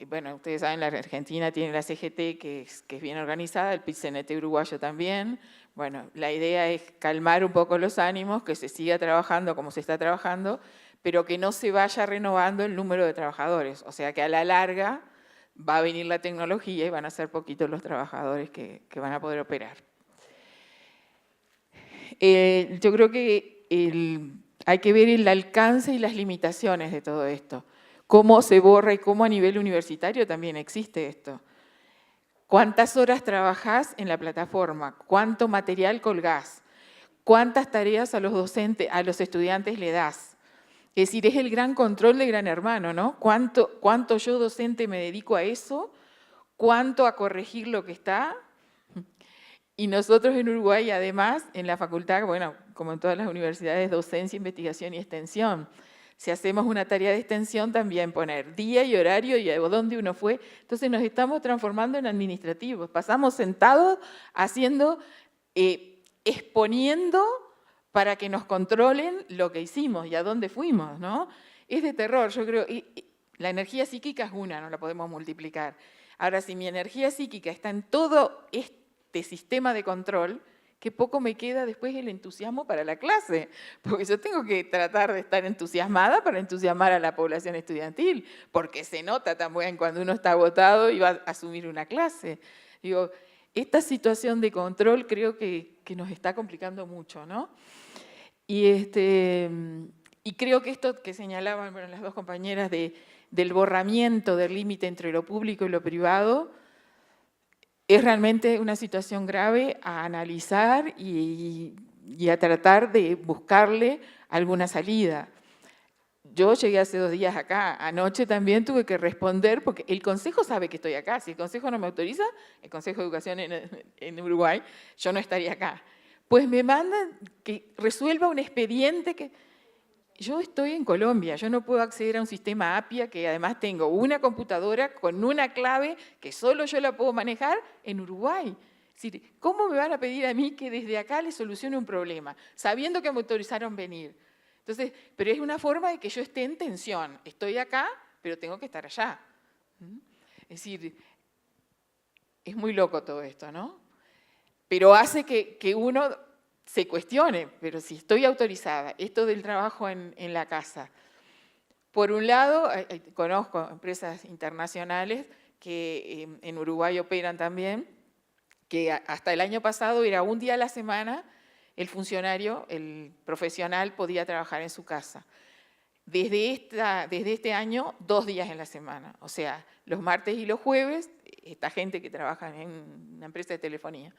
S5: Bueno, ustedes saben, la Argentina tiene la CGT, que es bien organizada, el PIT-CNT uruguayo también. Bueno, la idea es calmar un poco los ánimos, que se siga trabajando como se está trabajando, pero que no se vaya renovando el número de trabajadores. O sea, que a la larga va a venir la tecnología y van a ser poquitos los trabajadores que van a poder operar. Yo creo que hay que ver el alcance y las limitaciones de todo esto. Cómo se borra y cómo a nivel universitario también existe esto. ¿Cuántas horas trabajás en la plataforma? ¿Cuánto material colgás? ¿Cuántas tareas a los docentes, a los estudiantes le das? Es decir, es el gran control de Gran Hermano, ¿no? ¿Cuánto yo docente me dedico a eso? ¿Cuánto a corregir lo que está? Y nosotros en Uruguay, además, en la facultad, bueno, como en todas las universidades, docencia, investigación y extensión. Si hacemos una tarea de extensión, también poner día y horario y a dónde uno fue. Entonces nos estamos transformando en administrativos. Pasamos sentados haciendo, exponiendo para que nos controlen lo que hicimos y a dónde fuimos, ¿no? Es de terror, yo creo. La energía psíquica es una, no la podemos multiplicar. Ahora, si mi energía psíquica está en todo este sistema de control, que poco me queda después el entusiasmo para la clase, porque yo tengo que tratar de estar entusiasmada para entusiasmar a la población estudiantil, porque se nota también cuando uno está agotado y va a asumir una clase. Digo, esta situación de control creo que nos está complicando mucho, ¿no? Y creo que esto que señalaban las dos compañeras del borramiento del límite entre lo público y lo privado, es realmente una situación grave a analizar y a tratar de buscarle alguna salida. Yo llegué hace 2 días acá, anoche también tuve que responder, porque el Consejo sabe que estoy acá. Si el Consejo no me autoriza, el Consejo de Educación en Uruguay, yo no estaría acá. Pues me mandan que resuelva un expediente que... Yo estoy en Colombia, yo no puedo acceder a un sistema APIA que además tengo una computadora con una clave que solo yo la puedo manejar en Uruguay. Es decir, ¿cómo me van a pedir a mí que desde acá les solucione un problema, sabiendo que me autorizaron venir? Entonces, pero es una forma de que yo esté en tensión. Estoy acá, pero tengo que estar allá. Es decir, es muy loco todo esto, ¿no? Pero hace que uno se cuestione, pero si estoy autorizada, esto del trabajo en la casa. Por un lado, conozco empresas internacionales que en Uruguay operan también, que hasta el año pasado era un día a la semana el funcionario, el profesional podía trabajar en su casa. Desde este año, 2 días en la semana. O sea, los martes y los jueves, esta gente que trabaja en una empresa de telefonía,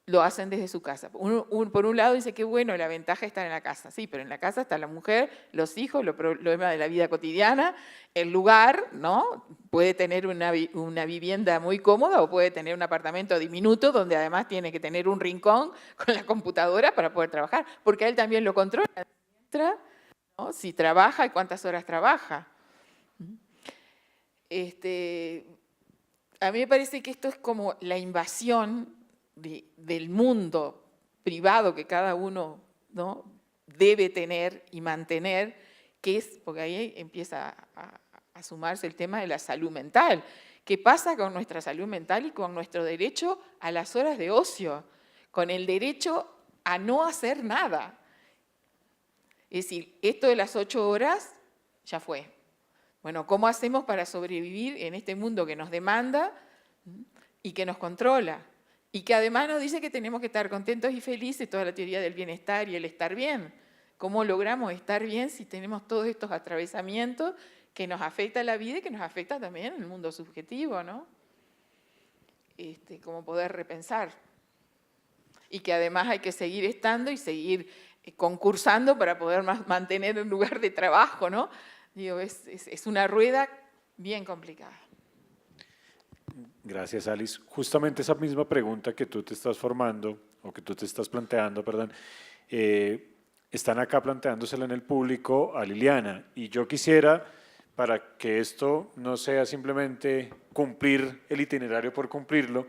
S5: lo hacen desde su casa. Por un lado dice que bueno, la ventaja está en la casa. Sí, pero en la casa está la mujer, los hijos, los problemas de la vida cotidiana, el lugar, ¿no? Puede tener una vivienda muy cómoda o puede tener un apartamento diminuto donde además tiene que tener un rincón con la computadora para poder trabajar, porque él también lo controla, ¿no? Si trabaja y cuántas horas trabaja. A mí me parece que esto es como la invasión del mundo privado que cada uno, ¿no?, debe tener y mantener, que es, porque ahí empieza a sumarse el tema de la salud mental. ¿Qué pasa con nuestra salud mental y con nuestro derecho a las horas de ocio? Con el derecho a no hacer nada. Es decir, esto de las 8 horas ya fue. Bueno, ¿cómo hacemos para sobrevivir en este mundo que nos demanda y que nos controla? Y que además nos dice que tenemos que estar contentos y felices, toda la teoría del bienestar y el estar bien. ¿Cómo logramos estar bien si tenemos todos estos atravesamientos que nos afectan la vida y que nos afecta también el mundo subjetivo, ¿no? Cómo poder repensar. Y que además hay que seguir estando y seguir concursando para poder mantener un lugar de trabajo, ¿no? Digo, es una rueda bien complicada.
S2: Gracias, Alice. Justamente esa misma pregunta que tú te estás formando, o que tú te estás planteando, perdón, están acá planteándosela en el público a Liliana. Y yo quisiera, para que esto no sea simplemente cumplir el itinerario por cumplirlo,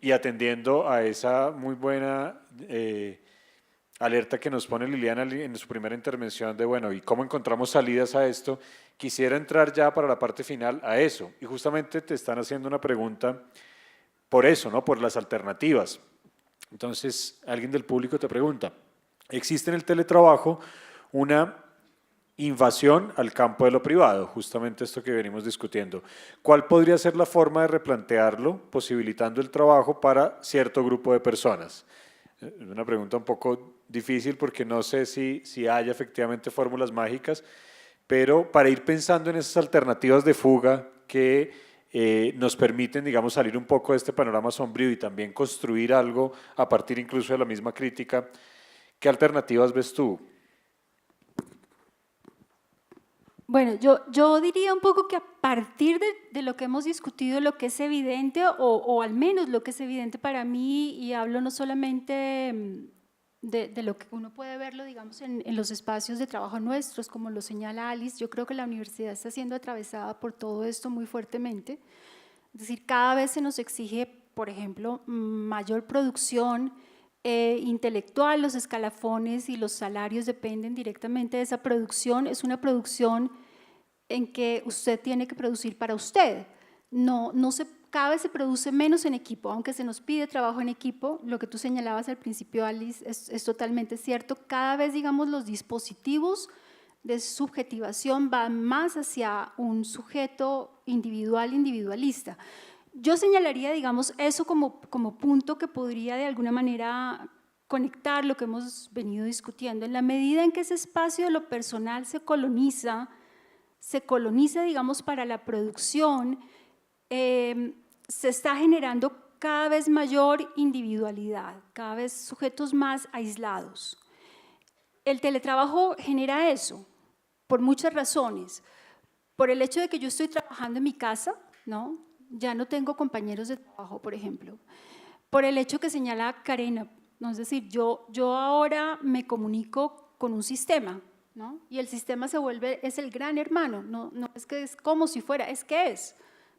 S2: y atendiendo a esa muy buena alerta que nos pone Liliana en su primera intervención de, bueno, ¿y cómo encontramos salidas a esto? Quisiera entrar ya para la parte final a eso. Y justamente te están haciendo una pregunta por eso, ¿no? Por las alternativas. Entonces, alguien del público te pregunta, ¿existe en el teletrabajo una invasión al campo de lo privado, justamente esto que venimos discutiendo. ¿Cuál podría ser la forma de replantearlo, posibilitando el trabajo para cierto grupo de personas? Es una pregunta un poco difícil porque no sé si hay efectivamente fórmulas mágicas, pero para ir pensando en esas alternativas de fuga que nos permiten, digamos, salir un poco de este panorama sombrío y también construir algo a partir incluso de la misma crítica, ¿qué alternativas ves tú?
S4: Bueno, yo diría un poco que a partir de lo que hemos discutido, lo que es evidente, o al menos lo que es evidente para mí, y hablo no solamente de lo que uno puede verlo, digamos, en los espacios de trabajo nuestros, como lo señala Alice, yo creo que la universidad está siendo atravesada por todo esto muy fuertemente. Es decir, cada vez se nos exige, por ejemplo, mayor producción intelectual, los escalafones y los salarios dependen directamente de esa producción. Es una producción en que usted tiene que producir para usted. Cada vez se produce menos en equipo, aunque se nos pide trabajo en equipo. Lo que tú señalabas al principio, Alice, es totalmente cierto. Cada vez, digamos, los dispositivos de subjetivación van más hacia un sujeto individual, individualista. Yo señalaría, digamos, eso como punto que podría de alguna manera conectar lo que hemos venido discutiendo. En la medida en que ese espacio de lo personal se coloniza, digamos, para la producción, se está generando cada vez mayor individualidad, cada vez sujetos más aislados. El teletrabajo genera eso, por muchas razones. Por el hecho de que yo estoy trabajando en mi casa, ¿no? Ya no tengo compañeros de trabajo, por ejemplo. Por el hecho que señala Karena, ¿no? Es decir, yo ahora me comunico con un sistema, ¿no? Y el sistema es el gran hermano, no es que es como si fuera, es que es.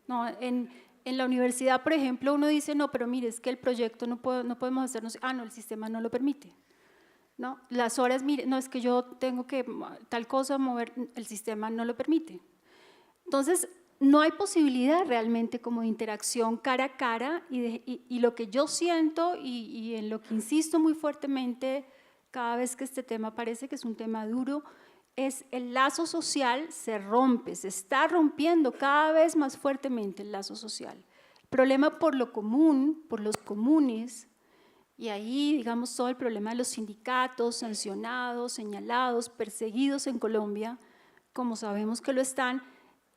S4: ¿No? En la universidad, por ejemplo, uno dice, no, pero mire, es que el proyecto no podemos hacernos, no, el sistema no lo permite. ¿No? Las horas, mire, no, es que yo tengo que tal cosa mover, el sistema no lo permite. Entonces, no hay posibilidad realmente como de interacción cara a cara y lo que yo siento y en lo que insisto muy fuertemente cada vez que este tema parece que es un tema duro, es el lazo social se rompe, se está rompiendo cada vez más fuertemente el lazo social. El problema por lo común, por los comunes, y ahí digamos todo el problema de los sindicatos sancionados, señalados, perseguidos en Colombia, como sabemos que lo están,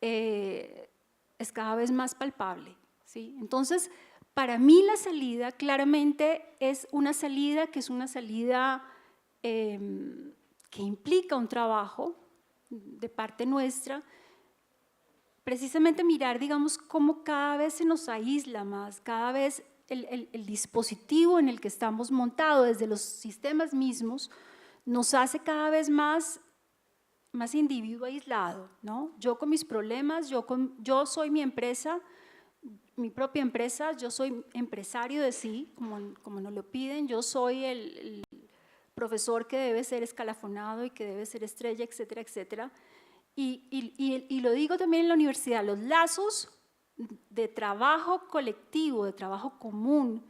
S4: es cada vez más palpable, ¿sí? Entonces, para mí la salida claramente es una salida que es una salida que implica un trabajo de parte nuestra, precisamente mirar, digamos, cómo cada vez se nos aísla más, cada vez el dispositivo en el que estamos montados desde los sistemas mismos nos hace cada vez más individuo aislado, ¿no? Yo con mis problemas, yo soy mi empresa, mi propia empresa, yo soy empresario de sí, como nos lo piden, yo soy el profesor que debe ser escalafonado y que debe ser estrella, etcétera, etcétera. Y lo digo también en la universidad, los lazos de trabajo colectivo, de trabajo común,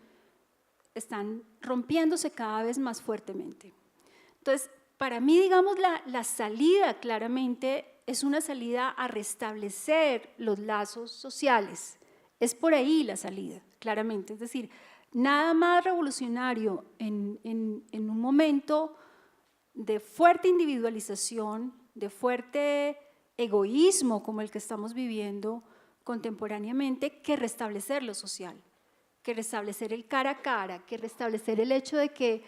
S4: están rompiéndose cada vez más fuertemente. Entonces, para mí, digamos, la salida claramente es una salida a restablecer los lazos sociales. Es por ahí la salida, claramente. Es decir, nada más revolucionario en un momento de fuerte individualización, de fuerte egoísmo como el que estamos viviendo contemporáneamente, que restablecer lo social, que restablecer el cara a cara, que restablecer el hecho de que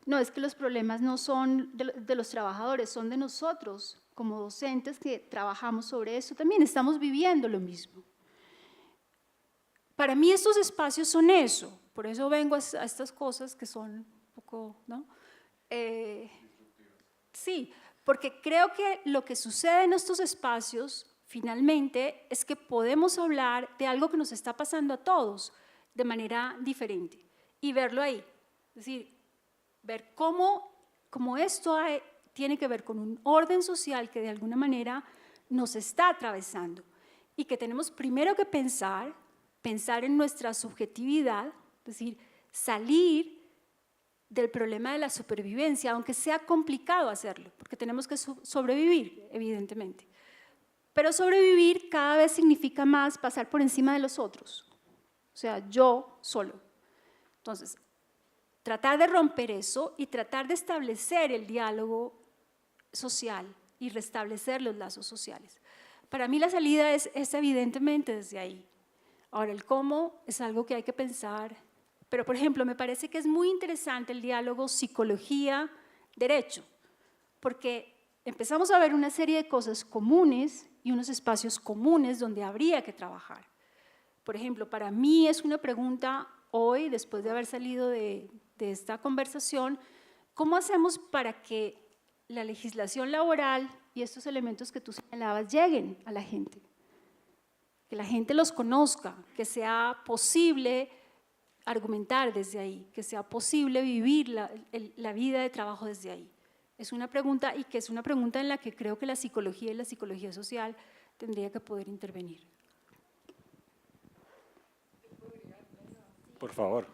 S4: no, es que los problemas no son de los trabajadores, son de nosotros como docentes que trabajamos sobre eso, también estamos viviendo lo mismo. Para mí estos espacios son eso, por eso vengo a estas cosas que son un poco, ¿no? Sí, porque creo que lo que sucede en estos espacios finalmente es que podemos hablar de algo que nos está pasando a todos de manera diferente y verlo ahí, es decir, ver cómo esto tiene que ver con un orden social que de alguna manera nos está atravesando y que tenemos primero que pensar en nuestra subjetividad, es decir, salir del problema de la supervivencia, aunque sea complicado hacerlo, porque tenemos que sobrevivir, evidentemente. Pero sobrevivir cada vez significa más pasar por encima de los otros, o sea, yo solo. Entonces, tratar de romper eso y tratar de establecer el diálogo social y restablecer los lazos sociales. Para mí la salida es evidentemente desde ahí. Ahora, el cómo es algo que hay que pensar, pero por ejemplo, me parece que es muy interesante el diálogo psicología-derecho, porque empezamos a ver una serie de cosas comunes y unos espacios comunes donde habría que trabajar. Por ejemplo, para mí es una pregunta hoy, después de haber salido de esta conversación, ¿cómo hacemos para que la legislación laboral y estos elementos que tú señalabas lleguen a la gente? Que la gente los conozca, que sea posible argumentar desde ahí, que sea posible vivir la vida de trabajo desde ahí. Es una pregunta, y que es una pregunta en la que creo que la psicología y la psicología social tendría que poder intervenir.
S2: Por favor.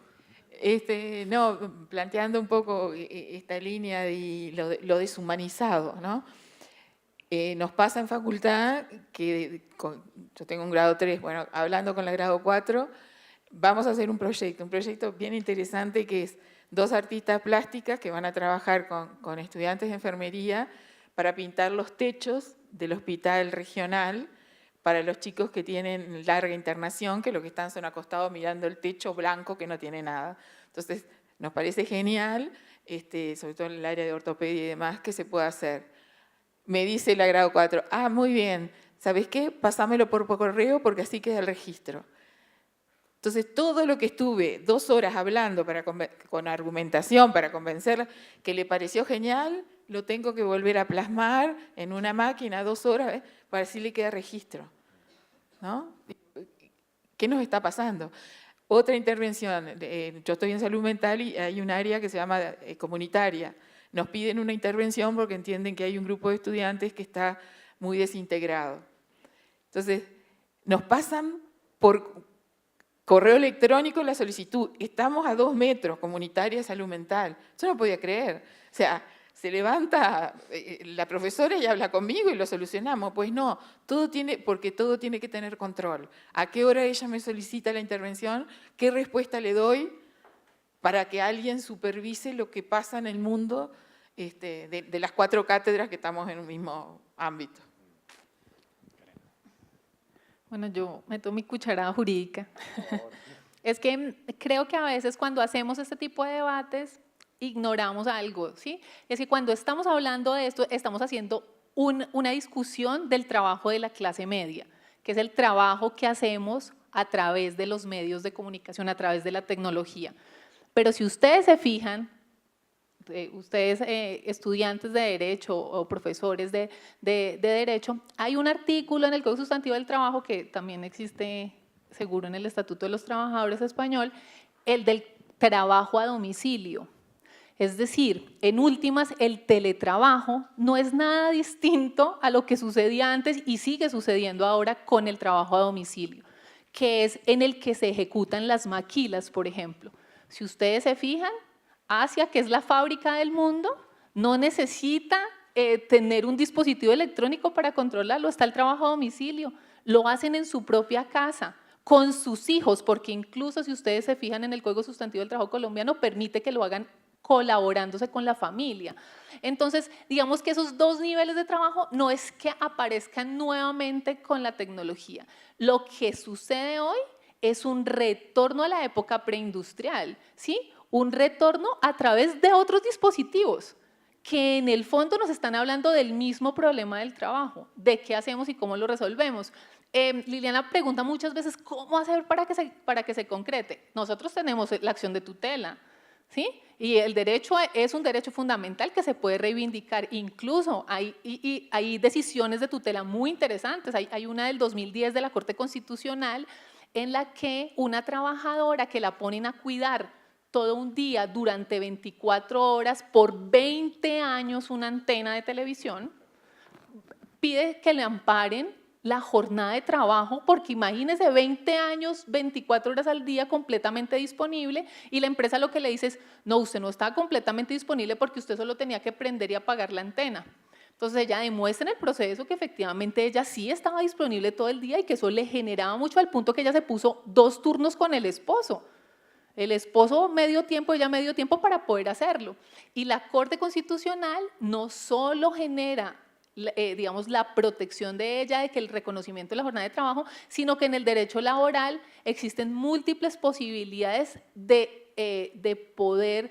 S5: No, planteando un poco esta línea de lo deshumanizado, ¿no? Nos pasa en facultad que yo tengo un grado 3, bueno, hablando con la grado 4, vamos a hacer un proyecto bien interesante que es 2 artistas plásticas que van a trabajar con estudiantes de enfermería para pintar los techos del hospital regional para los chicos que tienen larga internación, que lo que están son acostados mirando el techo blanco que no tiene nada. Entonces, nos parece genial, sobre todo en el área de ortopedia y demás, que se pueda hacer. Me dice la grado 4, muy bien, ¿sabes qué? Pásamelo por correo porque así queda el registro. Entonces, todo lo que estuve 2 horas hablando con argumentación para convencerla que le pareció genial, lo tengo que volver a plasmar en una máquina 2 horas para así le queda registro, ¿no? ¿Qué nos está pasando? Otra intervención, yo estoy en salud mental y hay un área que se llama comunitaria. Nos piden una intervención porque entienden que hay un grupo de estudiantes que está muy desintegrado. Entonces, nos pasan por correo electrónico la solicitud. Estamos a 2 metros, comunitaria de salud mental. Yo no podía creer. O sea, se levanta la profesora y habla conmigo y lo solucionamos. Pues no, porque todo tiene que tener control. ¿A qué hora ella me solicita la intervención? ¿Qué respuesta le doy para que alguien supervise lo que pasa en el mundo de las 4 cátedras que estamos en un mismo ámbito?
S6: Bueno, yo meto mi cucharada jurídica. Es que creo que a veces cuando hacemos este tipo de debates ignoramos algo, ¿sí? Es que cuando estamos hablando de esto, estamos haciendo una discusión del trabajo de la clase media, que es el trabajo que hacemos a través de los medios de comunicación, a través de la tecnología. Pero si ustedes se fijan, ustedes estudiantes de Derecho o profesores de Derecho, hay un artículo en el Código Sustantivo del Trabajo que también existe seguro en el Estatuto de los Trabajadores Español, el del trabajo a domicilio. Es decir, en últimas, el teletrabajo no es nada distinto a lo que sucedía antes y sigue sucediendo ahora con el trabajo a domicilio, que es en el que se ejecutan las maquilas, por ejemplo. Si ustedes se fijan, Asia, que es la fábrica del mundo, no necesita tener un dispositivo electrónico para controlarlo, está el trabajo a domicilio, lo hacen en su propia casa, con sus hijos, porque incluso si ustedes se fijan en el Código Sustantivo del Trabajo colombiano, permite que lo hagan colaborándose con la familia. Entonces, digamos que esos 2 niveles de trabajo no es que aparezcan nuevamente con la tecnología. Lo que sucede hoy es un retorno a la época preindustrial, ¿sí? Un retorno a través de otros dispositivos que en el fondo nos están hablando del mismo problema del trabajo, de qué hacemos y cómo lo resolvemos. Liliana pregunta muchas veces, ¿cómo hacer para que se concrete? Nosotros tenemos la acción de tutela, ¿sí? Y el derecho es un derecho fundamental que se puede reivindicar. Incluso hay decisiones de tutela muy interesantes. Hay una del 2010 de la Corte Constitucional en la que una trabajadora que la ponen a cuidar todo un día durante 24 horas por 20 años una antena de televisión, pide que le amparen la jornada de trabajo, porque imagínese 20 años, 24 horas al día completamente disponible y la empresa lo que le dice es, no, usted no está completamente disponible porque usted solo tenía que prender y apagar la antena. Entonces ella demuestra en el proceso que efectivamente ella sí estaba disponible todo el día y que eso le generaba mucho al punto que ella se puso 2 turnos con el esposo. El esposo medio tiempo, ella medio tiempo para poder hacerlo. Y la Corte Constitucional no solo genera digamos, la protección de ella, de que el reconocimiento de la jornada de trabajo, sino que en el derecho laboral existen múltiples posibilidades de poder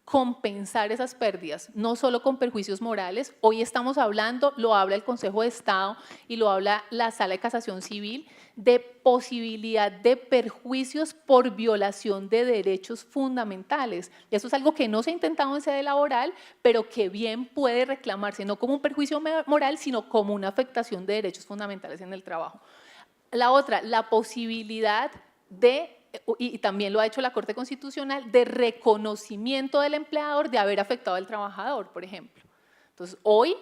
S6: compensar esas pérdidas, no solo con perjuicios morales. Hoy estamos hablando, lo habla el Consejo de Estado y lo habla la Sala de Casación Civil, de posibilidad de perjuicios por violación de derechos fundamentales. Y eso es algo que no se ha intentado en sede laboral, pero que bien puede reclamarse, no como un perjuicio moral, sino como una afectación de derechos fundamentales en el trabajo. La otra, la posibilidad de, y también lo ha hecho la Corte Constitucional, de reconocimiento del empleador de haber afectado al trabajador, por ejemplo. Entonces, hoy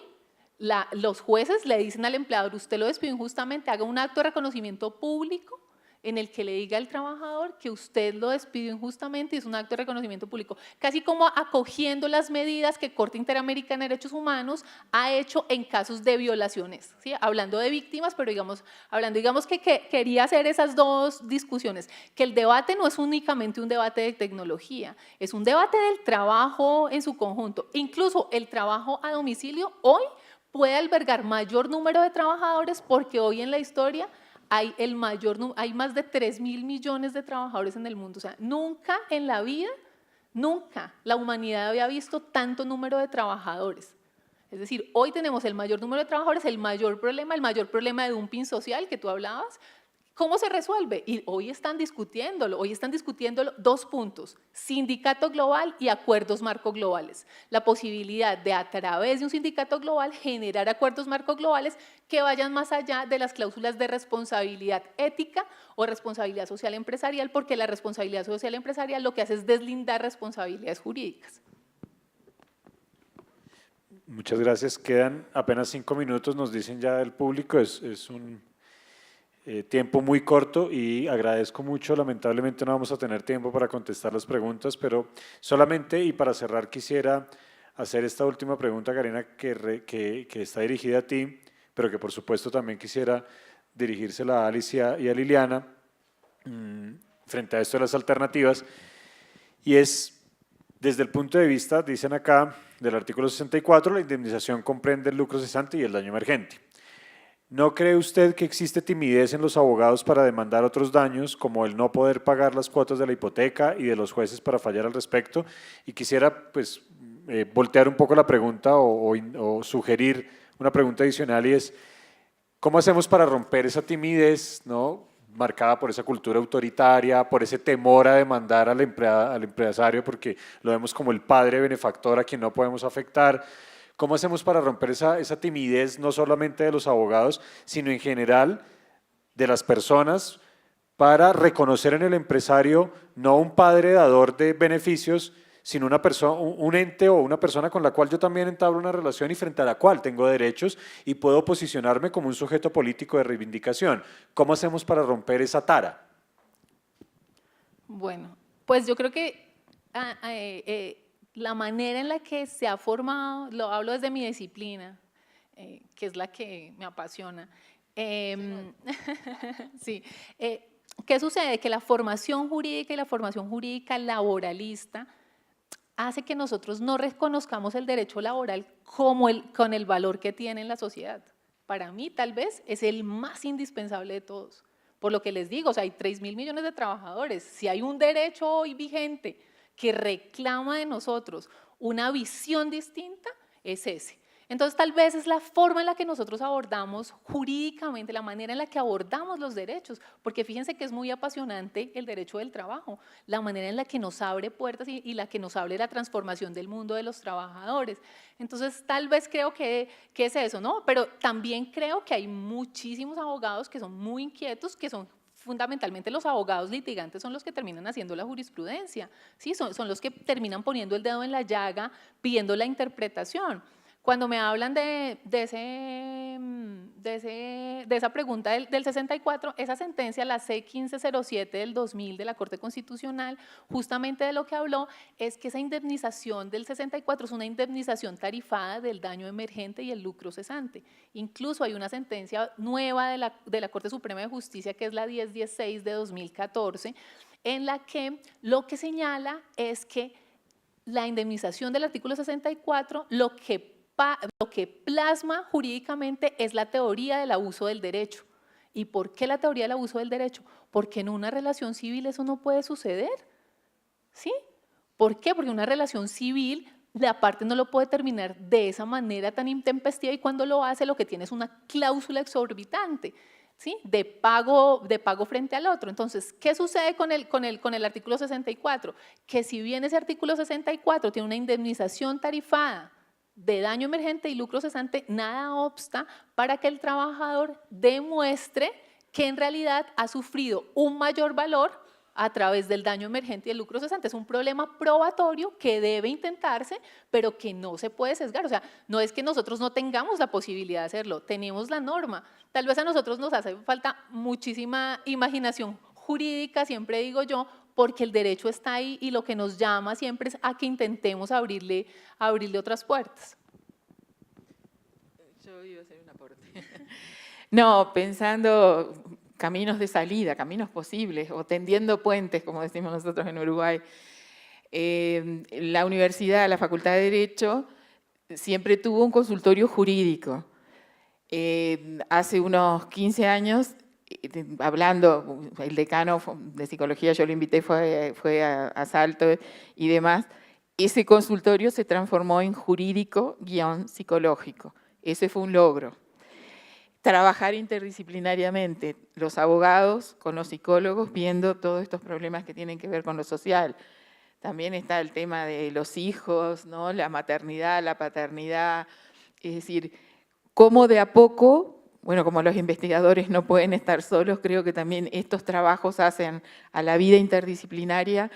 S6: los jueces le dicen al empleador, usted lo despidió injustamente, haga un acto de reconocimiento público en el que le diga al trabajador que usted lo despidió injustamente y es un acto de reconocimiento público, casi como acogiendo las medidas que Corte Interamericana de Derechos Humanos ha hecho en casos de violaciones, ¿sí? Hablando de víctimas, pero digamos que quería hacer esas dos discusiones, que el debate no es únicamente un debate de tecnología, es un debate del trabajo en su conjunto, incluso el trabajo a domicilio hoy puede albergar mayor número de trabajadores porque hoy en la historia hay más de 3.000 millones de trabajadores en el mundo. O sea, nunca en la vida, nunca la humanidad había visto tanto número de trabajadores. Es decir, hoy tenemos el mayor número de trabajadores, el mayor problema de dumping social que tú hablabas. ¿Cómo se resuelve? Y hoy están discutiéndolo 2 puntos, sindicato global y acuerdos marco globales. La posibilidad de a través de un sindicato global generar acuerdos marco globales que vayan más allá de las cláusulas de responsabilidad ética o responsabilidad social empresarial, porque la responsabilidad social empresarial lo que hace es deslindar responsabilidades jurídicas.
S2: Muchas gracias. Quedan apenas 5 minutos, nos dicen ya del público, es un tiempo muy corto y agradezco mucho, lamentablemente no vamos a tener tiempo para contestar las preguntas, pero solamente y para cerrar quisiera hacer esta última pregunta, Karina, que está dirigida a ti, pero que por supuesto también quisiera dirigírsela a Alicia y a Liliana frente a esto de las alternativas, y es desde el punto de vista, dicen acá, del artículo 64, la indemnización comprende el lucro cesante y el daño emergente. ¿No cree usted que existe timidez en los abogados para demandar otros daños, como el no poder pagar las cuotas de la hipoteca y de los jueces para fallar al respecto? Y quisiera pues, voltear un poco la pregunta o sugerir una pregunta adicional, y es, ¿cómo hacemos para romper esa timidez, ¿no?, marcada por esa cultura autoritaria, por ese temor a demandar al empresario, porque lo vemos como el padre benefactor a quien no podemos afectar? ¿Cómo hacemos para romper esa timidez, no solamente de los abogados, sino en general de las personas, para reconocer en el empresario no un padre dador de beneficios, sino una persona, un ente o una persona con la cual yo también entablo una relación y frente a la cual tengo derechos y puedo posicionarme como un sujeto político de reivindicación? ¿Cómo hacemos para romper esa tara?
S6: Bueno, pues yo creo que la manera en la que se ha formado, lo hablo desde mi disciplina, que es la que me apasiona. Sí. ¿Qué sucede? Que la formación jurídica y la formación jurídica laboralista hace que nosotros no reconozcamos el derecho laboral con el valor que tiene en la sociedad. Para mí, tal vez, es el más indispensable de todos. Por lo que les digo, o sea, hay 3.000 millones de trabajadores. Si hay un derecho hoy vigente que reclama de nosotros una visión distinta, es ese. Entonces, tal vez es la forma en la que nosotros abordamos jurídicamente, la manera en la que abordamos los derechos, porque fíjense que es muy apasionante el derecho del trabajo, la manera en la que nos abre puertas y la que nos abre la transformación del mundo de los trabajadores. Entonces, tal vez creo que es eso, ¿no? Pero también creo que hay muchísimos abogados que son muy inquietos, que son fundamentalmente los abogados litigantes, son los que terminan haciendo la jurisprudencia, ¿sí? Son los que terminan poniendo el dedo en la llaga, pidiendo la interpretación. cuando me hablan de esa pregunta del 64, esa sentencia, la C-1507 del 2000 de la Corte Constitucional, justamente de lo que habló es que esa indemnización del 64 es una indemnización tarifada del daño emergente y el lucro cesante. Incluso hay una sentencia nueva de la Corte Suprema de Justicia, que es la 1016 de 2014, en la que lo que señala es que la indemnización del artículo 64 lo que plasma jurídicamente es la teoría del abuso del derecho. ¿Y por qué la teoría del abuso del derecho? Porque en una relación civil eso no puede suceder, ¿sí? ¿Por qué? Porque en una relación civil la parte no lo puede terminar de esa manera tan intempestiva y cuando lo hace lo que tiene es una cláusula exorbitante, ¿sí? de pago frente al otro. Entonces, ¿qué sucede con el artículo 64? Que si bien ese artículo 64 tiene una indemnización tarifada de daño emergente y lucro cesante, nada obsta para que el trabajador demuestre que en realidad ha sufrido un mayor valor a través del daño emergente y el lucro cesante. Es un problema probatorio que debe intentarse, pero que no se puede sesgar. O sea, no es que nosotros no tengamos la posibilidad de hacerlo, tenemos la norma. Tal vez a nosotros nos hace falta muchísima imaginación jurídica, siempre digo yo, porque el derecho está ahí y lo que nos llama siempre es a que intentemos abrirle otras puertas.
S5: Yo iba a hacer un aporte. No, pensando caminos de salida, caminos posibles, o tendiendo puentes, como decimos nosotros en Uruguay. La universidad, la Facultad de Derecho, siempre tuvo un consultorio jurídico. Hace unos 15 años, hablando, el decano de psicología, yo lo invité, fue a Salto y demás, ese consultorio se transformó en jurídico-psicológico. Ese fue un logro. Trabajar interdisciplinariamente, los abogados con los psicólogos, viendo todos estos problemas que tienen que ver con lo social. También está el tema de los hijos, ¿no? La maternidad, la paternidad, es decir, cómo de a poco, bueno, como los investigadores no pueden estar solos, creo que también estos trabajos hacen a la vida interdisciplinaria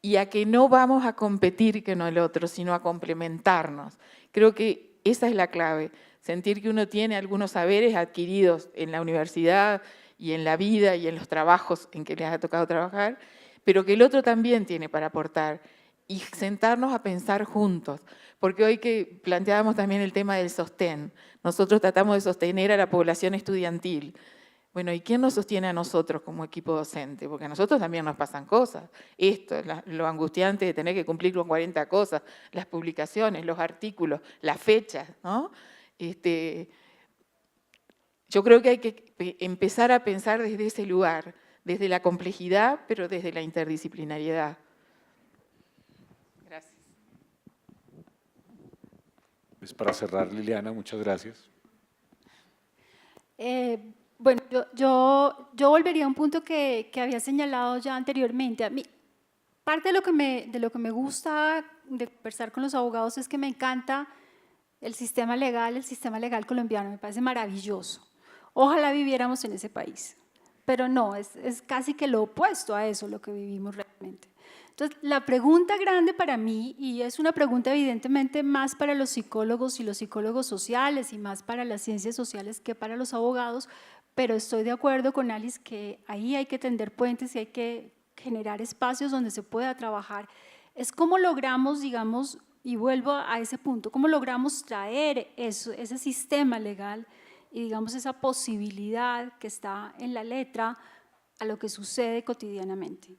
S5: y a que no vamos a competir con el otro, sino a complementarnos. Creo que esa es la clave. Sentir que uno tiene algunos saberes adquiridos en la universidad y en la vida y en los trabajos en que les ha tocado trabajar, pero que el otro también tiene para aportar y sentarnos a pensar juntos. Porque hoy que planteábamos también el tema del sostén, nosotros tratamos de sostener a la población estudiantil. Bueno, ¿y quién nos sostiene a nosotros como equipo docente? Porque a nosotros también nos pasan cosas. Esto, lo angustiante de tener que cumplir con 40 cosas, las publicaciones, los artículos, las fechas, ¿no? Yo creo que hay que empezar a pensar desde ese lugar, desde la complejidad, pero desde la interdisciplinariedad. Gracias.
S2: Pues para cerrar, Liliana, muchas gracias.
S4: Bueno, yo volvería a un punto que había señalado ya anteriormente. A mí, parte de lo que me gusta de conversar con los abogados es que me encanta el sistema legal colombiano, me parece maravilloso. Ojalá viviéramos en ese país, pero no, es casi que lo opuesto a eso lo que vivimos realmente. Entonces, la pregunta grande para mí, y es una pregunta evidentemente más para los psicólogos y los psicólogos sociales y más para las ciencias sociales que para los abogados, pero estoy de acuerdo con Alice que ahí hay que tender puentes y hay que generar espacios donde se pueda trabajar. Es cómo logramos, digamos, y vuelvo a ese punto, cómo logramos traer ese sistema legal y digamos esa posibilidad que está en la letra a lo que sucede cotidianamente.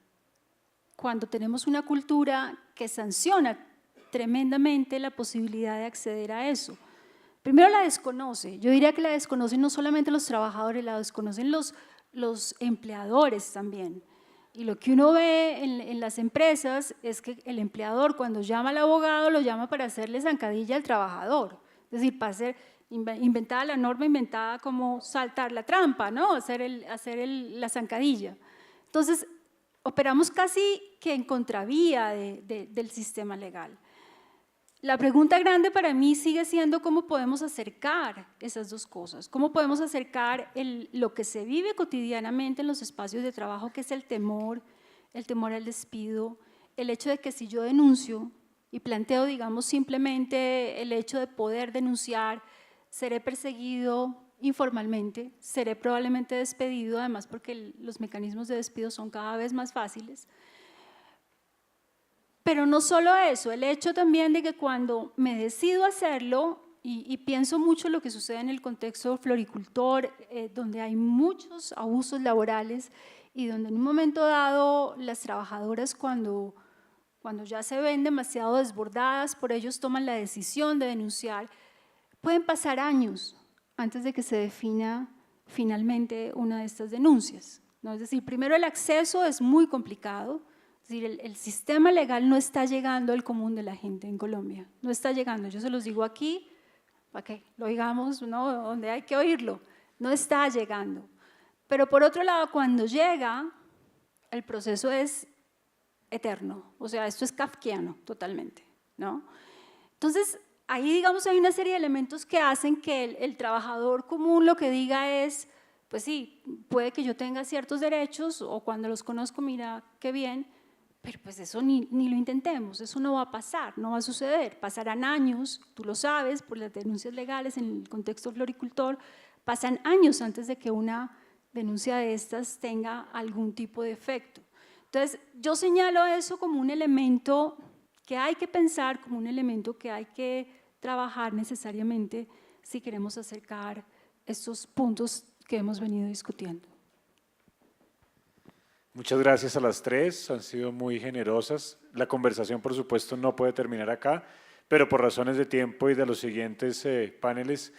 S4: Cuando tenemos una cultura que sanciona tremendamente la posibilidad de acceder a eso. Primero la desconoce, yo diría que la desconocen no solamente los trabajadores, la desconocen los empleadores también. Y lo que uno ve en las empresas es que el empleador cuando llama al abogado lo llama para hacerle zancadilla al trabajador, es decir, para hacer inventada la norma, inventada como saltar la trampa, ¿no? hacer la zancadilla. Entonces, operamos casi que en contravía del sistema legal. La pregunta grande para mí sigue siendo cómo podemos acercar esas dos cosas, cómo podemos acercar lo que se vive cotidianamente en los espacios de trabajo, que es el temor al despido, el hecho de que si yo denuncio y planteo, digamos, simplemente el hecho de poder denunciar, seré perseguido informalmente, seré probablemente despedido, además porque los mecanismos de despido son cada vez más fáciles. Pero no solo eso, el hecho también de que cuando me decido hacerlo, y pienso mucho en lo que sucede en el contexto floricultor, donde hay muchos abusos laborales y donde en un momento dado las trabajadoras cuando ya se ven demasiado desbordadas, por ellos toman la decisión de denunciar, pueden pasar años antes de que se defina finalmente una de estas denuncias, ¿no? Es decir, primero el acceso es muy complicado, es decir, el sistema legal no está llegando al común de la gente en Colombia, no está llegando, yo se los digo aquí, para que lo oigamos, ¿no? Donde hay que oírlo, no está llegando. Pero por otro lado, cuando llega, el proceso es eterno, o sea, esto es kafkiano totalmente, ¿no? Entonces, ahí, digamos, hay una serie de elementos que hacen que el trabajador común lo que diga es, pues sí, puede que yo tenga ciertos derechos o cuando los conozco, mira, qué bien, pero pues eso ni lo intentemos, eso no va a pasar, no va a suceder, pasarán años, tú lo sabes, por las denuncias legales en el contexto floricultor, pasan años antes de que una denuncia de estas tenga algún tipo de efecto. Entonces, yo señalo eso como un elemento que hay que pensar, como un elemento que hay que trabajar necesariamente si queremos acercar estos puntos que hemos venido discutiendo.
S2: Muchas gracias a las tres, han sido muy generosas. La conversación, por supuesto, no puede terminar acá, pero por razones de tiempo y de los siguientes paneles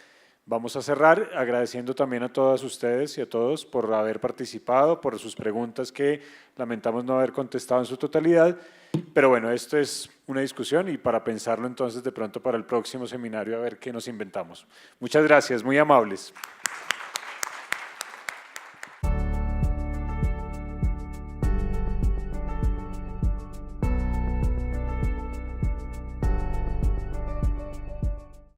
S2: vamos a cerrar agradeciendo también a todas ustedes y a todos por haber participado, por sus preguntas que lamentamos no haber contestado en su totalidad. Pero bueno, esto es una discusión y para pensarlo entonces de pronto para el próximo seminario a ver qué nos inventamos. Muchas gracias, muy amables.